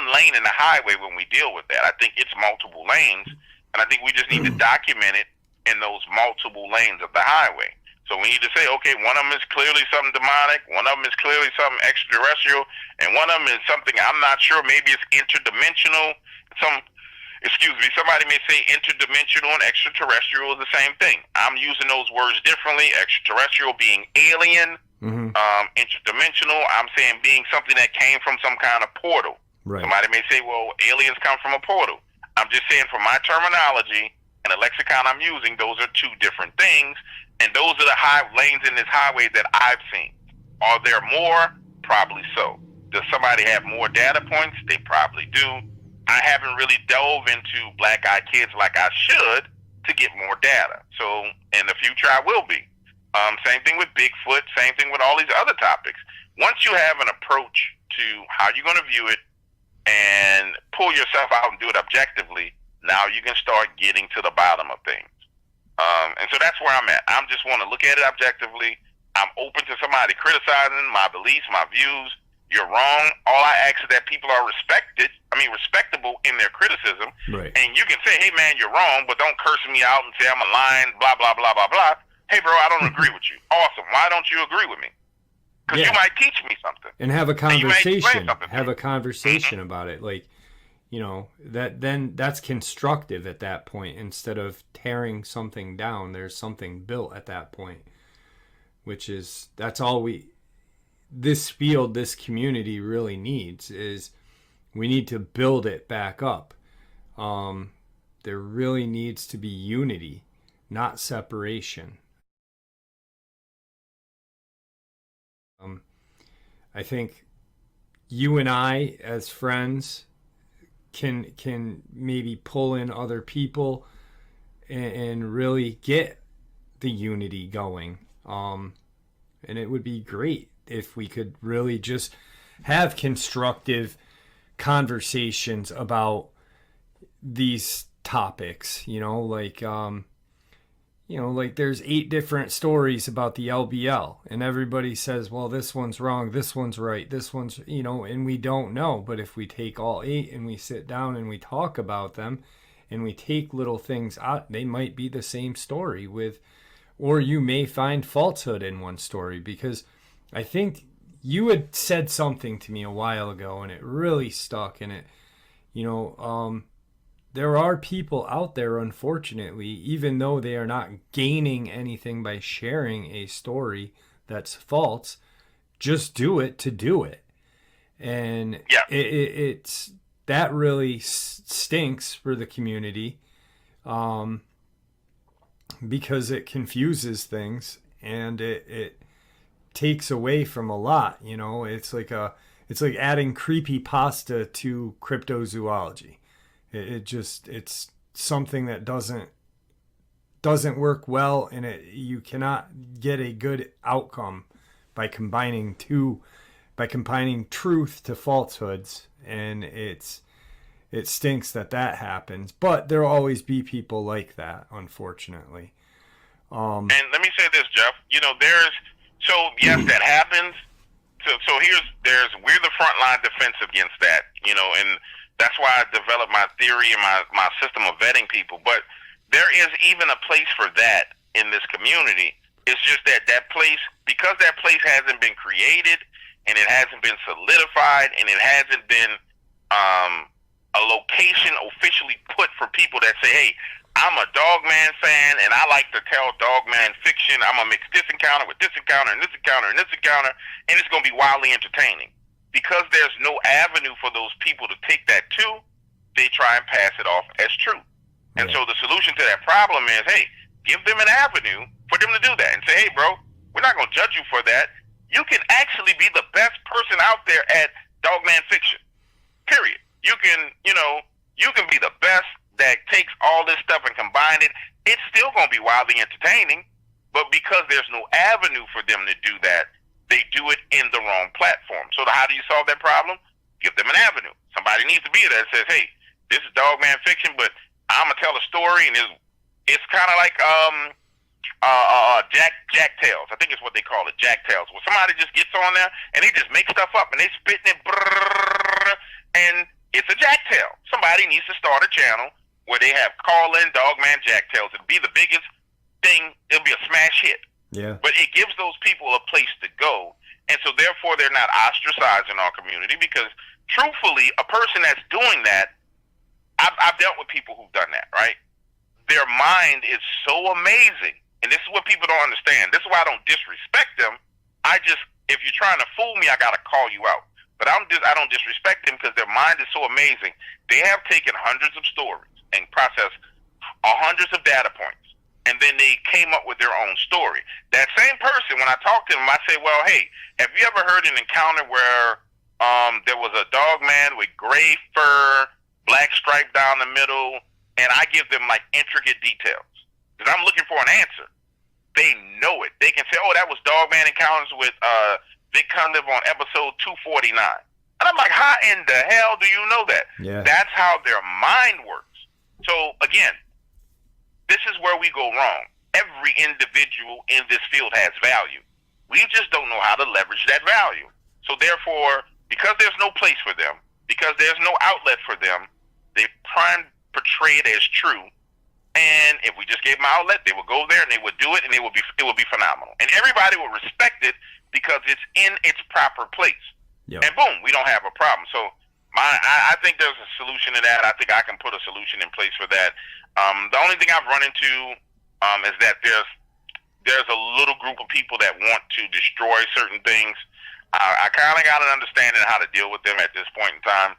S2: lane in the highway when we deal with that. I think it's multiple lanes, and I think we just need to document it in those multiple lanes of the highway. So we need to say, okay, one of them is clearly something demonic, one of them is clearly something extraterrestrial, and one of them is something I'm not sure, maybe it's interdimensional. Somebody may say interdimensional and extraterrestrial is the same thing. I'm using those words differently. Extraterrestrial being alien, interdimensional, I'm saying being something that came from some kind of portal. Right. Somebody may say, well, aliens come from a portal. I'm just saying, for my terminology and the lexicon I'm using, those are two different things, and those are the lanes in this highway that I've seen. Are there more? Probably so. Does somebody have more data points? They probably do. I haven't really dove into black-eyed kids like I should to get more data. So in the future, I will be. Same thing with Bigfoot, same thing with all these other topics. Once you have an approach to how you're going to view it and pull yourself out and do it objectively, now you can start getting to the bottom of things. And so that's where I'm at. I just want to look at it objectively. I'm open to somebody criticizing my beliefs, my views. You're wrong. All I ask is that people are respectable in their criticism. Right. And you can say, hey, man, you're wrong, but don't curse me out and say I'm a lying, blah, blah, blah, blah, blah. Hey, bro, I don't agree with you. Awesome. Why don't you agree with me? Because you might teach me something.
S1: And have a conversation. Have a conversation about it. Like, that's constructive at that point. Instead of tearing something down, there's something built at that point, that's all this field, this community really needs, is we need to build it back up. There really needs to be unity, not separation. I think you and I, as friends, can maybe pull in other people and really get the unity going. And it would be great if we could really just have constructive conversations about these topics, like there's 8 different stories about the LBL, and everybody says, well, this one's wrong, this one's right, this one's, and we don't know. But if we take all 8 and we sit down and we talk about them and we take little things out, they might be the same story or you may find falsehood in one story. Because I think you had said something to me a while ago and it really stuck, and it, there are people out there, unfortunately, even though they are not gaining anything by sharing a story that's false, just do it to do it. And it's that really stinks for the community, because it confuses things and it takes away from a lot. It's like adding creepypasta to cryptozoology. It's something that doesn't work well, and you cannot get a good outcome by combining truth to falsehoods, and it stinks that happens. But there'll always be people like that, unfortunately.
S2: And let me say this, Jeff. Yes, that happens. So we're the frontline defense against that. And that's why I developed my theory and my system of vetting people. But there is even a place for that in this community. It's just that place, because that place hasn't been created and it hasn't been solidified and it hasn't been a location officially put for people that say, hey, I'm a Dogman fan and I like to tell Dogman fiction. I'm going to mix this encounter with this encounter and this encounter and this encounter, and it's going to be wildly entertaining. Because there's no avenue for those people to take that to, they try and pass it off as true. And so the solution to that problem is, hey, give them an avenue for them to do that and say, hey, bro, we're not going to judge you for that. You can actually be the best person out there at Dogman fiction, period. You can be the best that takes all this stuff and combine it. It's still going to be wildly entertaining, but because there's no avenue for them to do that, they do it in the wrong platform. So how do you solve that problem? Give them an avenue. Somebody needs to be there that says, hey, this is Dogman fiction, but I'm going to tell a story, and it's kind of like Jack Tales. I think it's what they call it, Jack Tales. Where somebody just gets on there, and they just make stuff up, and they spitting it, and it's a Jack Tale. Somebody needs to start a channel where they have call-in Dogman Jack Tales. It'll be the biggest thing. It'll be a smash hit. Yeah. But it gives those people a place to go, and so therefore they're not ostracized in our community, because truthfully, a person that's doing that, I've dealt with people who've done that, right? Their mind is so amazing, and this is what people don't understand. This is why I don't disrespect them. If you're trying to fool me, I got to call you out. But I don't disrespect them, because their mind is so amazing. They have taken hundreds of stories and processed hundreds of data points, and then they came up with their own story. That same person, when I talk to them, I say, well, hey, have you ever heard an encounter where there was a Dogman with gray fur, black stripe down the middle, and I give them like intricate details, because I'm looking for an answer. They know it. They can say, oh, that was Dogman Encounters with Vic Cundiff on episode 249. And I'm like, how in the hell do you know that? Yeah. That's how their mind works. So, again, this is where we go wrong. Every individual in this field has value. We just don't know how to leverage that value. So therefore, because there's no place for them, because there's no outlet for them, they try and portray it as true. And if we just gave them an outlet, they would go there and they would do it, and it would be phenomenal. And everybody would respect it because it's in its proper place. Yep. And boom, we don't have a problem. So I think there's a solution to that. I think I can put a solution in place for that. The only thing I've run into is that there's a little group of people that want to destroy certain things. I kind of got an understanding of how to deal with them at this point in time.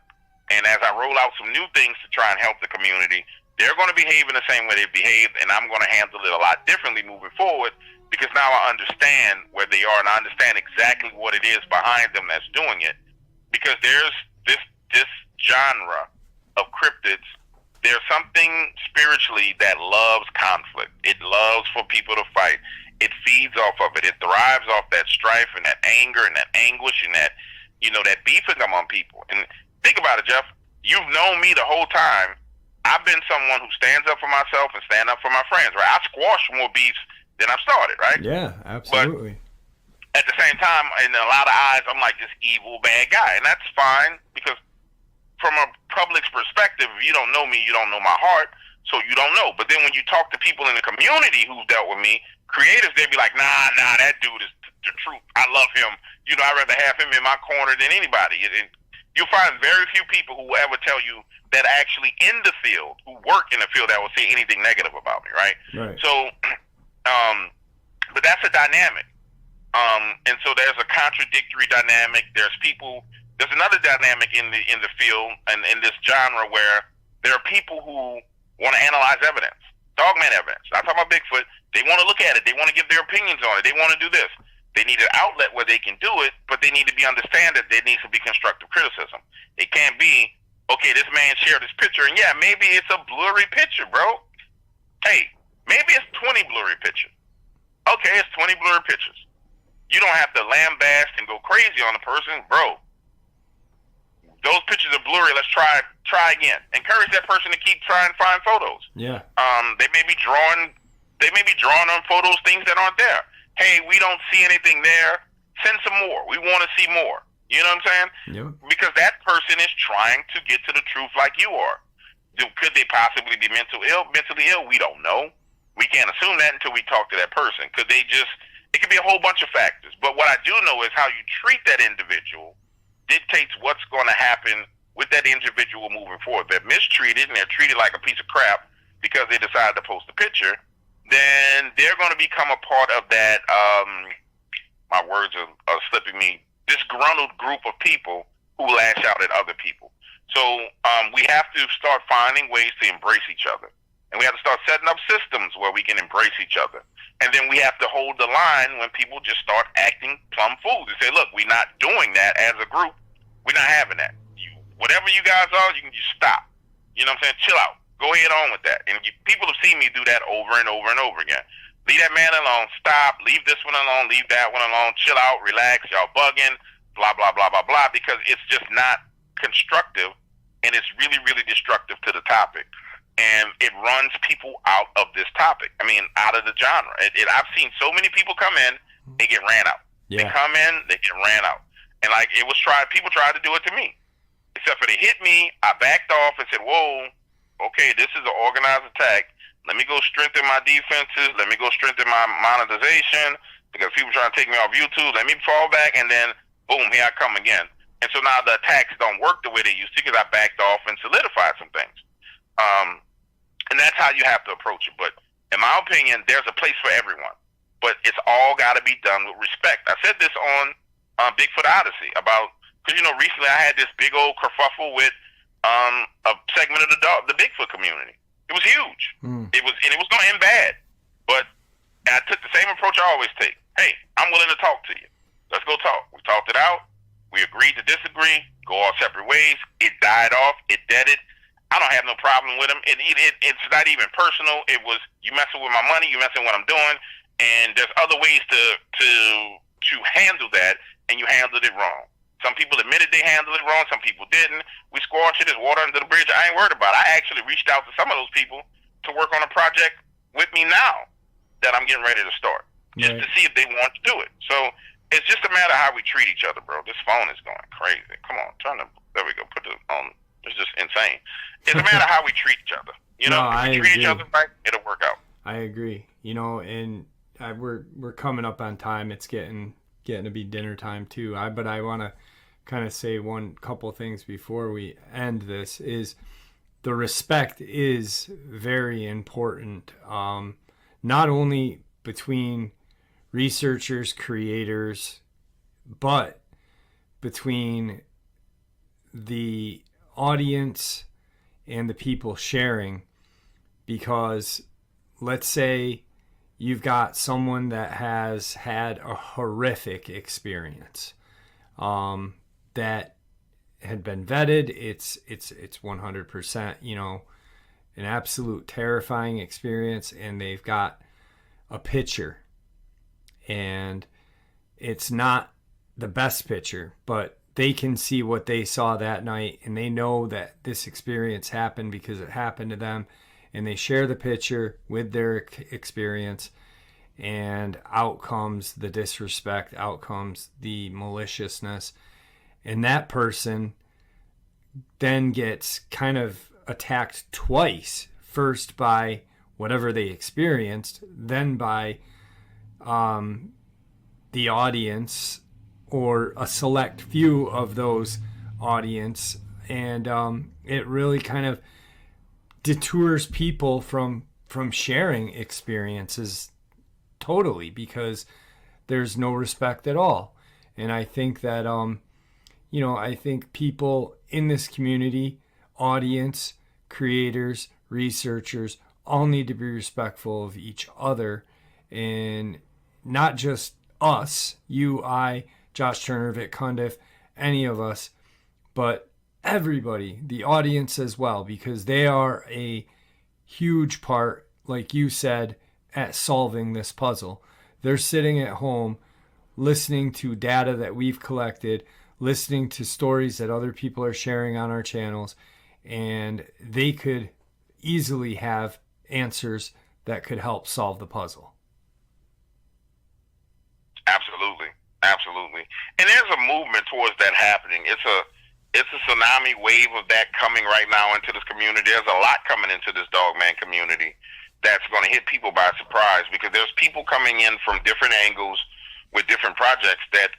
S2: And as I roll out some new things to try and help the community, they're going to behave in the same way they behaved, and I'm going to handle it a lot differently moving forward because now I understand where they are and I understand exactly what it is behind them that's doing it. Because there's this genre of cryptids, there's something spiritually that loves conflict. It loves for people to fight. It feeds off of it. It thrives off that strife and that anger and that anguish and that, that beefing among people. And think about it, Jeff. You've known me the whole time. I've been someone who stands up for myself and stand up for my friends, right? I squash more beefs than I've started, right?
S1: Yeah, absolutely.
S2: But at the same time, in a lot of eyes, I'm like this evil, bad guy. And that's fine because from a public's perspective, if you don't know me, you don't know my heart, so you don't know. But then when you talk to people in the community who've dealt with me, creators, they'd be like, nah, that dude is the truth. I love him. I'd rather have him in my corner than anybody. And you'll find very few people who will ever tell you that actually in the field, who work in the field, that will say anything negative about me, right?
S1: Right.
S2: So, but that's a dynamic. And so there's a contradictory dynamic. There's another dynamic in the field and in this genre where there are people who want to analyze evidence, Dogman evidence. I'm talking about Bigfoot. They want to look at it. They want to give their opinions on it. They want to do this. They need an outlet where they can do it, but they need to understand that there needs to be constructive criticism. It can't be, okay, this man shared this picture, and yeah, maybe it's a blurry picture, bro. Hey, maybe it's 20 blurry pictures. Okay, it's 20 blurry pictures. You don't have to lambaste and go crazy on the person, bro. Those pictures are blurry. Let's try again. Encourage that person to keep trying to find photos.
S1: Yeah.
S2: They may be drawing on photos things that aren't there. Hey, we don't see anything there. Send some more. We want to see more. You know what I'm saying?
S1: Yep.
S2: Because that person is trying to get to the truth like you are. Could they possibly be mentally ill? We don't know. We can't assume that until we talk to that person. It could be a whole bunch of factors. But what I do know is how you treat that individual dictates what's going to happen with that individual moving forward. If they're mistreated and they're treated like a piece of crap because they decided to post a picture, then they're going to become a part of that, my words are slipping me, disgruntled group of people who lash out at other people. So we have to start finding ways to embrace each other. And we have to start setting up systems where we can embrace each other. And then we have to hold the line when people just start acting plumb fools and say, look, we're not doing that as a group. We're not having that. Whatever you guys are, you can just stop. You know what I'm saying? Chill out. Go ahead on with that. And people have seen me do that over and over and over again. Leave that man alone. Stop. Leave this one alone. Leave that one alone. Chill out. Relax. Y'all bugging. Blah, blah, blah, blah, blah. Because it's just not constructive. And it's really, really destructive to the topic. And it runs people out of this topic. I mean, out of the genre. I've seen so many people come in and get ran out.
S1: Yeah.
S2: They come in, they get ran out. And people tried to do it to me. Except for they hit me, I backed off and said, whoa, okay, this is an organized attack. Let me go strengthen my defenses. Let me go strengthen my monetization because people trying to take me off YouTube. Let me fall back, and then, boom, here I come again. And so now the attacks don't work the way they used to because I backed off and solidified some things. And that's how you have to approach it. But in my opinion, there's a place for everyone. But it's all got to be done with respect. I said this on Bigfoot Odyssey about, because, recently I had this big old kerfuffle with a segment of the Bigfoot community. It was huge. It was going to end bad. But I took the same approach I always take. Hey, I'm willing to talk to you. Let's go talk. We talked it out. We agreed to disagree, go our separate ways. It died off. It deaded. I don't have no problem with him. It's not even personal. It was, you messing with my money, you messing with what I'm doing, and there's other ways to handle that, and you handled it wrong. Some people admitted they handled it wrong. Some people didn't. We squashed it. There's water under the bridge. I ain't worried about it. I actually reached out to some of those people to work on a project with me now that I'm getting ready to start, just to see if they want to do it. So it's just a matter of how we treat each other, bro. This phone is going crazy. Come on, there we go. Put it on. It's just insane. It's a matter of how we treat each other. If we treat each other right, it'll work out.
S1: I agree. And we're coming up on time. It's getting to be dinner time too. But I want to kind of say one couple things before we end this is the respect is very important, not only between researchers, creators, but between the audience and the people sharing. Because let's say you've got someone that has had a horrific experience, that had been vetted. It's 100%, an absolute terrifying experience, and they've got a picture, and it's not the best picture, but they can see what they saw that night, and they know that this experience happened because it happened to them, and they share the picture with their experience, and out comes the disrespect, out comes the maliciousness, and that person then gets kind of attacked twice. First by whatever they experienced, then by the audience or a select few of those audience, and it really kind of detours people from sharing experiences totally, because there's no respect at all. And I think that I think people in this community, audience, creators, researchers, all need to be respectful of each other, and not just us, you, I, Josh Turner, Vic Cundiff, any of us, but everybody, the audience as well, because they are a huge part, like you said, at solving this puzzle. They're sitting at home listening to data that we've collected, listening to stories that other people are sharing on our channels, and they could easily have answers that could help solve the puzzle.
S2: Absolutely. And there's a movement towards that happening. It's a tsunami wave of that coming right now into this community. There's a lot coming into this Dogman community that's going to hit people by surprise, because there's people coming in from different angles with different projects that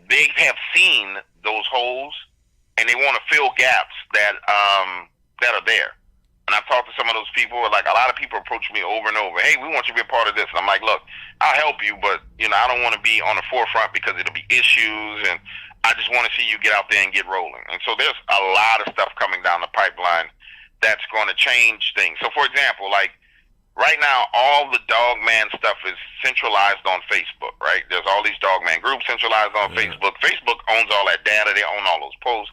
S2: they have seen those holes, and they want to fill gaps that are there. And I've talked to some of those people. Like, a lot of people approach me over and over. Hey, we want you to be a part of this. And I'm like, look, I'll help you, but I don't want to be on the forefront because it'll be issues, and I just want to see you get out there and get rolling. And so there's a lot of stuff coming down the pipeline that's going to change things. So, for example, like right now, all the Dogman stuff is centralized on Facebook, right? There's all these Dogman groups centralized on Facebook. Facebook owns all that data. They own all those posts.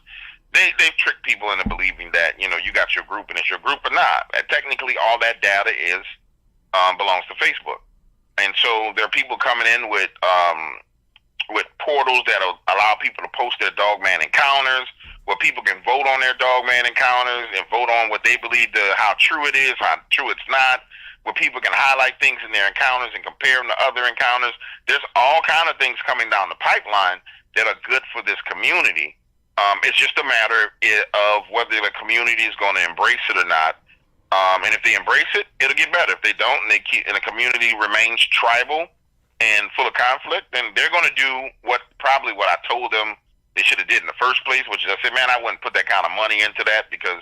S2: They've tricked people into believing that, you got your group and it's your group, but not. Technically, all that data belongs to Facebook. And so there are people coming in with portals that allow people to post their Dogman encounters, where people can vote on their Dogman encounters and vote on what they believe how true it is, how true it's not, where people can highlight things in their encounters and compare them to other encounters. There's all kind of things coming down the pipeline that are good for this community. It's just a matter of whether the community is going to embrace it or not. And if they embrace it, it'll get better. If they don't, and the community remains tribal and full of conflict, then they're going to do what I told them they should have did in the first place, which is I said, man, I wouldn't put that kind of money into that, because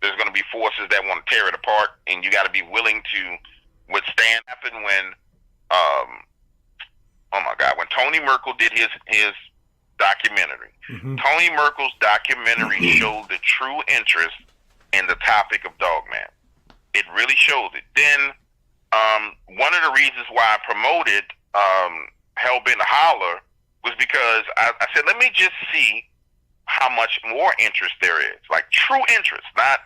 S2: there's going to be forces that want to tear it apart, and you got to be willing to withstand. Happened when, oh my God, when Tony Merkel did his documentary. Mm-hmm. Tony Merkel's documentary showed the true interest in the topic of Dogman. It really showed it. Then one of the reasons why I promoted Hellbent Holler was because I said, let me just see how much more interest there is, like true interest, not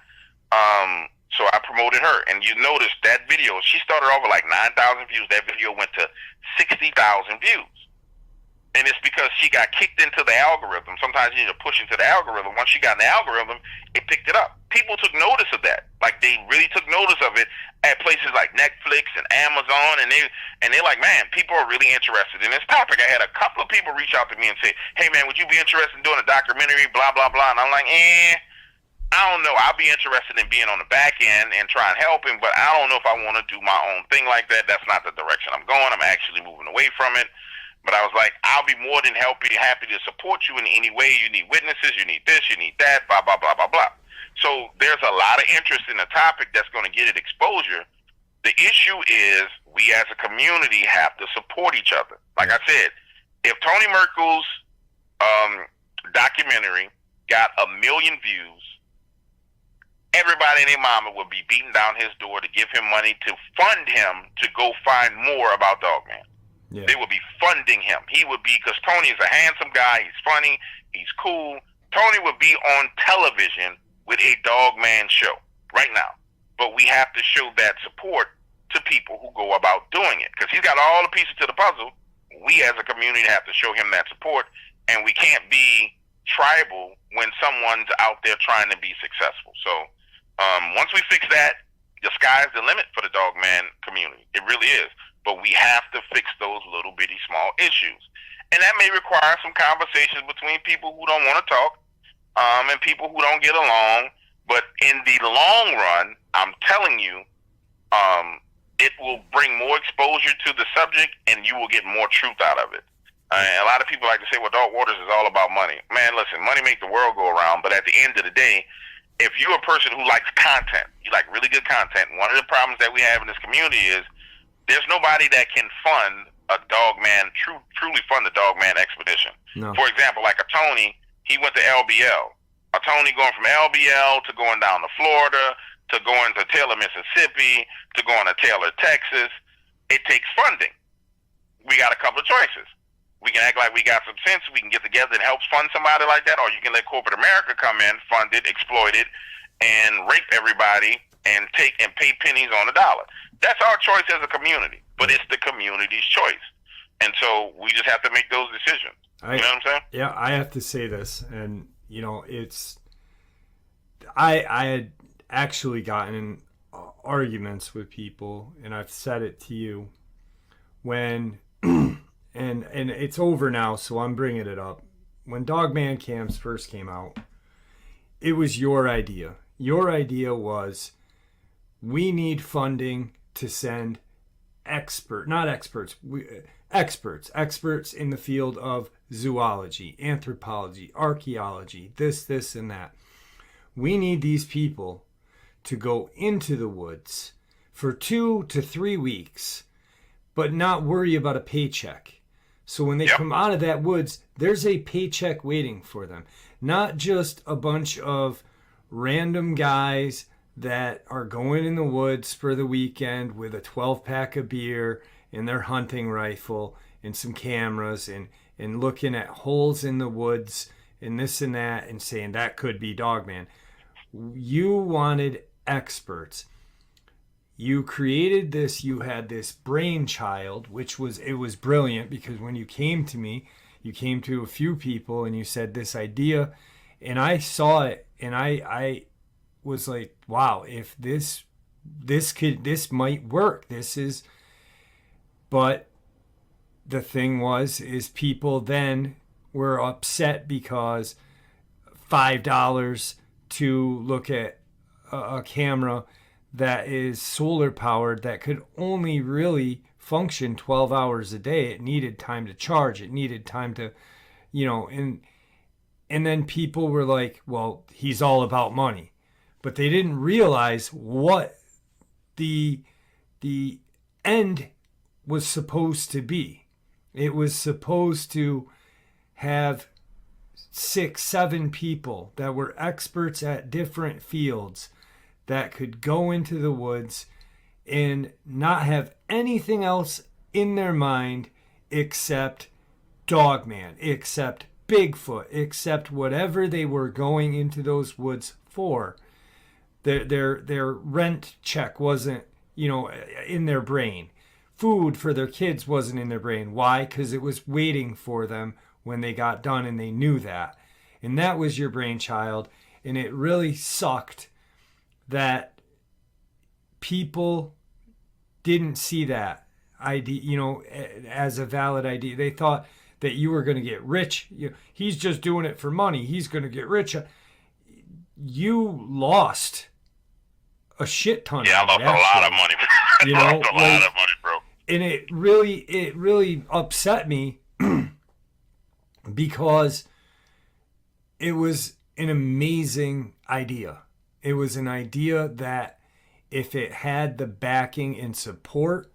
S2: so I promoted her. And you notice that video, she started off with like 9,000 views. That video went to 60,000 views. And it's because she got kicked into the algorithm. Sometimes you need to push into the algorithm. Once she got in the algorithm, it picked it up. People took notice of that. Like, they really took notice of it at places like Netflix and Amazon, and they're like, man, people are really interested in this topic. I had a couple of people reach out to me and say, hey, man, would you be interested in doing a documentary, blah, blah, blah. And I'm like, I don't know. I'll be interested in being on the back end and trying to help him, but I don't know if I want to do my own thing like that. That's not the direction I'm going. I'm actually moving away from it. But I was like, I'll be more than happy to support you in any way. You need witnesses, you need this, you need that, blah, blah, blah, blah, blah. So there's a lot of interest in the topic that's going to get it exposure. The issue is we as a community have to support each other. Like I said, if Tony Merkel's documentary got 1 million views, everybody and their mama would be beating down his door to give him money to fund him to go find more about Dogman. Yeah. They would be funding him. He would be, because Tony is a handsome guy. He's funny. He's cool. Tony would be on television with a Dogman show right now. But we have to show that support to people who go about doing it, because he's got all the pieces to the puzzle. We as a community have to show him that support, and we can't be tribal when someone's out there trying to be successful. So once we fix that, the sky's the limit for the Dogman community. It really is. But we have to fix those little bitty small issues. And that may require some conversations between people who don't want to talk and people who don't get along. But in the long run, I'm telling you, it will bring more exposure to the subject and you will get more truth out of it. A lot of people like to say, well, Dark Waters is all about money. Man, listen, money makes the world go around. But at the end of the day, if you're a person who likes content, you like really good content, one of the problems that we have in this community is there's nobody that can fund a Dogman, truly fund the Dogman expedition. No. For example, like a Tony, he went to LBL. A Tony going from LBL to going down to Florida, to going to Taylor, Mississippi, to going to Taylor, Texas. It takes funding. We got a couple of choices. We can act like we got some sense. We can get together and help fund somebody like that, or you can let corporate America come in, fund it, exploit it, and rape everybody and pay pennies on the dollar. That's our choice as a community, but it's the community's choice. And so we just have to make those decisions. You know what I'm saying?
S1: Yeah, I have to say this, and I had actually gotten in arguments with people, and I've said it to you when and it's over now, so I'm bringing it up. When Dogman Camps first came out, it was your idea. Your idea was, we need funding to send experts in the field of zoology, anthropology, archaeology, this, and that. We need these people to go into the woods for 2 to 3 weeks, but not worry about a paycheck. So when they come out of that woods, there's a paycheck waiting for them. Not just a bunch of random guys that are going in the woods for the weekend with a 12-pack of beer and their hunting rifle and some cameras and looking at holes in the woods and this and that and saying that could be Dogman. You wanted experts. You created this, you had this brainchild, it was brilliant, because when you came to me, you came to a few people and you said this idea, and I saw it and I was like, wow, if this might work. But the thing is people then were upset because $5 to look at a camera that is solar powered that could only really function 12 hours a day. It needed time to charge. It needed time to, and then people were like, well, he's all about money. But they didn't realize what the end was supposed to be. It was supposed to have 6, 7 people that were experts at different fields that could go into the woods and not have anything else in their mind except Dogman, except Bigfoot, except whatever they were going into those woods for. Their rent check wasn't, in their brain. Food for their kids wasn't in their brain. Why? Because it was waiting for them when they got done, and they knew that. And that was your brainchild, and it really sucked that people didn't see that idea, as a valid idea. They thought that you were going to get rich. He's just doing it for money. He's going to get rich. You lost a shit ton.
S2: Yeah, I lost a lot of money. A lot of money, bro.
S1: And it really upset me because it was an amazing idea. It was an idea that if it had the backing and support,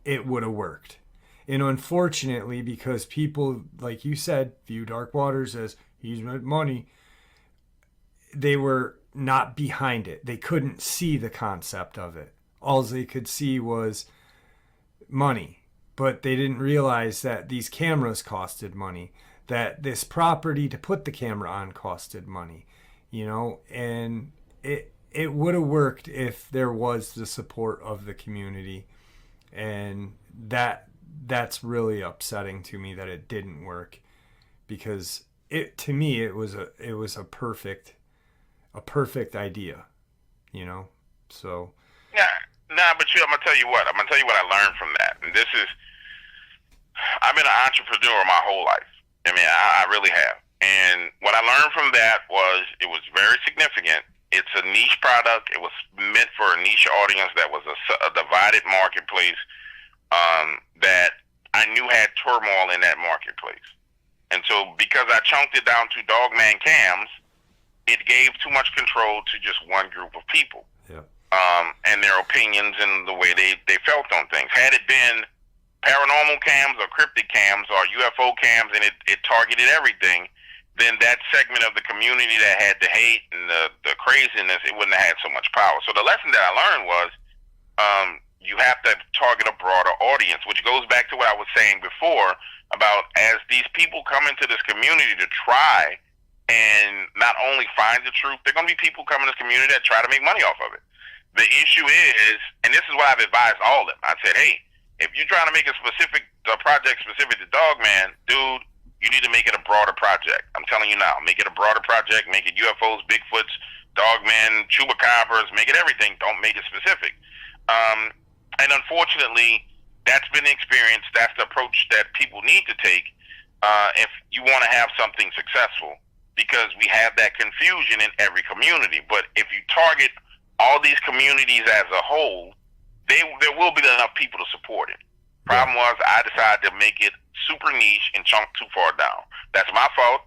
S1: it would have worked. And unfortunately, because people, like you said, view Dark Waters as he's made money, they were not behind it. They couldn't see the concept of it. All they could see was money. But they didn't realize that these cameras costed money, that this property to put the camera on costed money, and it would have worked if there was the support of the community. And that's really upsetting to me that it didn't work, because to me it was a perfect idea, so
S2: yeah. Nah, but I'm gonna tell you what I learned from that. And this is, I've been an entrepreneur my whole life. I mean, I really have. And what I learned from that was it was very significant. It's a niche product. It was meant for a niche audience that was a divided marketplace, that I knew had turmoil in that marketplace. And so because I chunked it down to Dogman cams, it gave too much control to just one group of people.
S1: Yeah.
S2: And their opinions and the way they felt on things. Had it been paranormal cams or cryptic cams or UFO cams and it targeted everything, then that segment of the community that had the hate and the craziness, it wouldn't have had so much power. So the lesson that I learned was you have to target a broader audience, which goes back to what I was saying before about as these people come into this community to try and not only find the truth, there are going to be people coming to this community that try to make money off of it. The issue is, and this is what I've advised all of them, I said, hey, if you're trying to make a project specific to Dogman, dude, you need to make it a broader project. I'm telling you now, make it a broader project, make it UFOs, Bigfoots, Dogman, Chupacabras, make it everything. Don't make it specific. And unfortunately, that's been the experience. That's the approach that people need to take if you want to have something successful, because we have that confusion in every community. But if you target all these communities as a whole, there will be enough people to support it. Problem was, I decided to make it super niche and chunk too far down. That's my fault.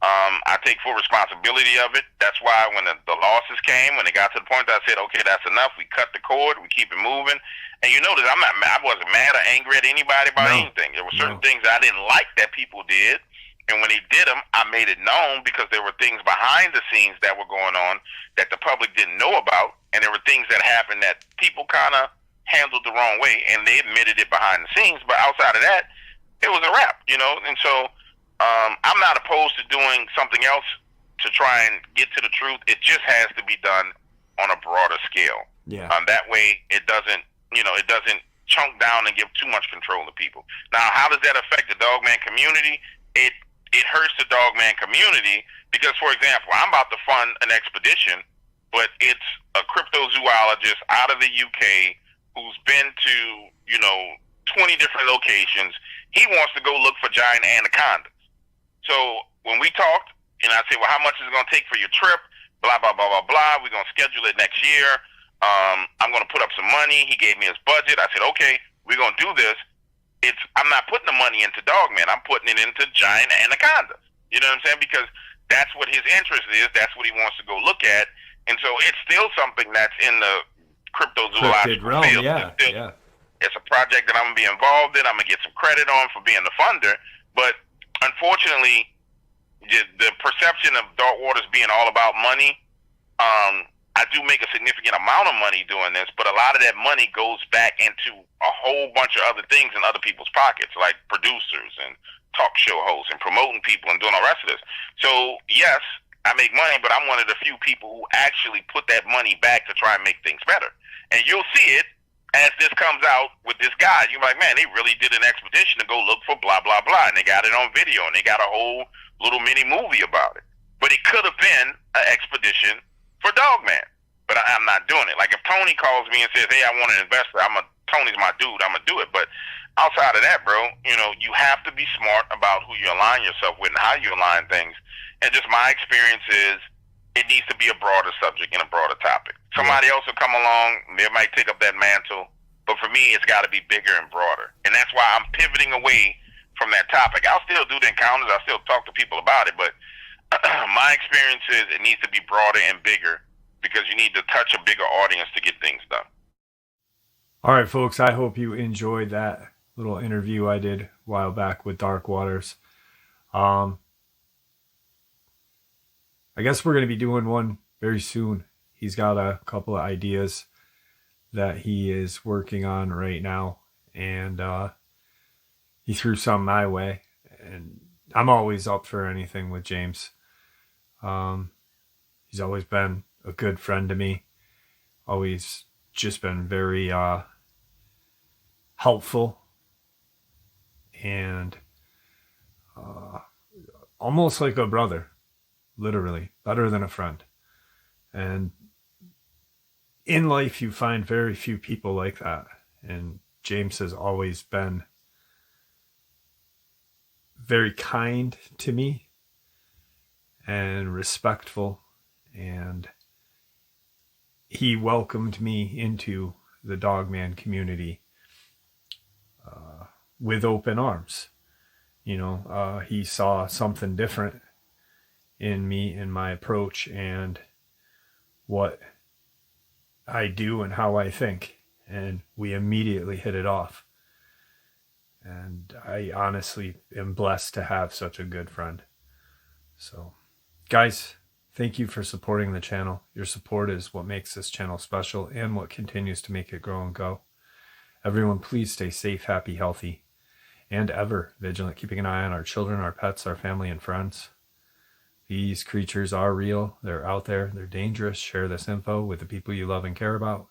S2: I take full responsibility of it. That's why when the losses came, when it got to the point that I said, okay, that's enough. We cut the cord. We keep it moving. And you notice I wasn't mad or angry at anybody about anything. There were certain things I didn't like that people did. And when they did them, I made it known, because there were things behind the scenes that were going on that the public didn't know about. And there were things that happened that people kind of handled the wrong way, and they admitted it behind the scenes. But outside of that, it was a wrap, And so I'm not opposed to doing something else to try and get to the truth. It just has to be done on a broader scale.
S1: Yeah.
S2: That way, it doesn't chunk down and give too much control to people. Now, how does that affect the Dogman community? It hurts the Dogman community because, for example, I'm about to fund an expedition, but it's a cryptozoologist out of the UK who's been to, 20 different locations. He wants to go look for giant anacondas. So when we talked, and I said, well, how much is it going to take for your trip? Blah, blah, blah, blah, blah. We're going to schedule it next year. I'm going to put up some money. He gave me his budget. I said, okay, we're going to do this. I'm not putting the money into Dogman. I'm putting it into giant anacondas. You know what I'm saying? Because that's what his interest is. That's what he wants to go look at. And so it's still something that's in the cryptozoological field.
S1: Yeah.
S2: It's a project that I'm going to be involved in. I'm going to get some credit on for being the funder. But unfortunately, the perception of Dark Waters being all about money, I do make a significant amount of money doing this, but a lot of that money goes back into a whole bunch of other things in other people's pockets, like producers and talk show hosts and promoting people and doing all the rest of this. So, yes, I make money, but I'm one of the few people who actually put that money back to try and make things better. And you'll see it as this comes out with this guy. You're like, man, they really did an expedition to go look for blah, blah, blah. And they got it on video, and they got a whole little mini movie about it. But it could have been an expedition for Dogman. But I'm not doing it. Like if Tony calls me and says, hey, I want an investor, Tony's my dude, I'm going to do it. But outside of that, bro, you have to be smart about who you align yourself with and how you align things. And just my experience is it needs to be a broader subject and a broader topic. Somebody else will come along, they might take up that mantle. But for me, it's got to be bigger and broader. And that's why I'm pivoting away from that topic. I'll still do the encounters. I'll still talk to people about it, but my experience is it needs to be broader and bigger because you need to touch a bigger audience to get things done.
S1: All right, folks, I hope you enjoyed that little interview I did a while back with Dark Waters. I guess we're going to be doing one very soon. He's got a couple of ideas that he is working on right now, and he threw some my way, and I'm always up for anything with James. He's always been a good friend to me, always just been very helpful, and almost like a brother, literally, better than a friend. And in life, you find very few people like that. And James has always been very kind to me and respectful. And he welcomed me into the Dogman community with open arms. You know, he saw something different in me, in my approach, and what I do and how I think, and we immediately hit it off. And I honestly am blessed to have such a good friend. So, guys, thank you for supporting the channel. Your support is what makes this channel special and what continues to make it grow and go. Everyone, please stay safe, happy, healthy, and ever vigilant, keeping an eye on our children, our pets, our family, and friends. These creatures are real. They're out there. They're dangerous. Share this info with the people you love and care about,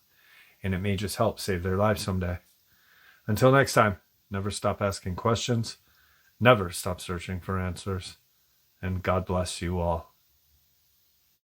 S1: and it may just help save their lives someday. Until next time, never stop asking questions. Never stop searching for answers. And God bless you all.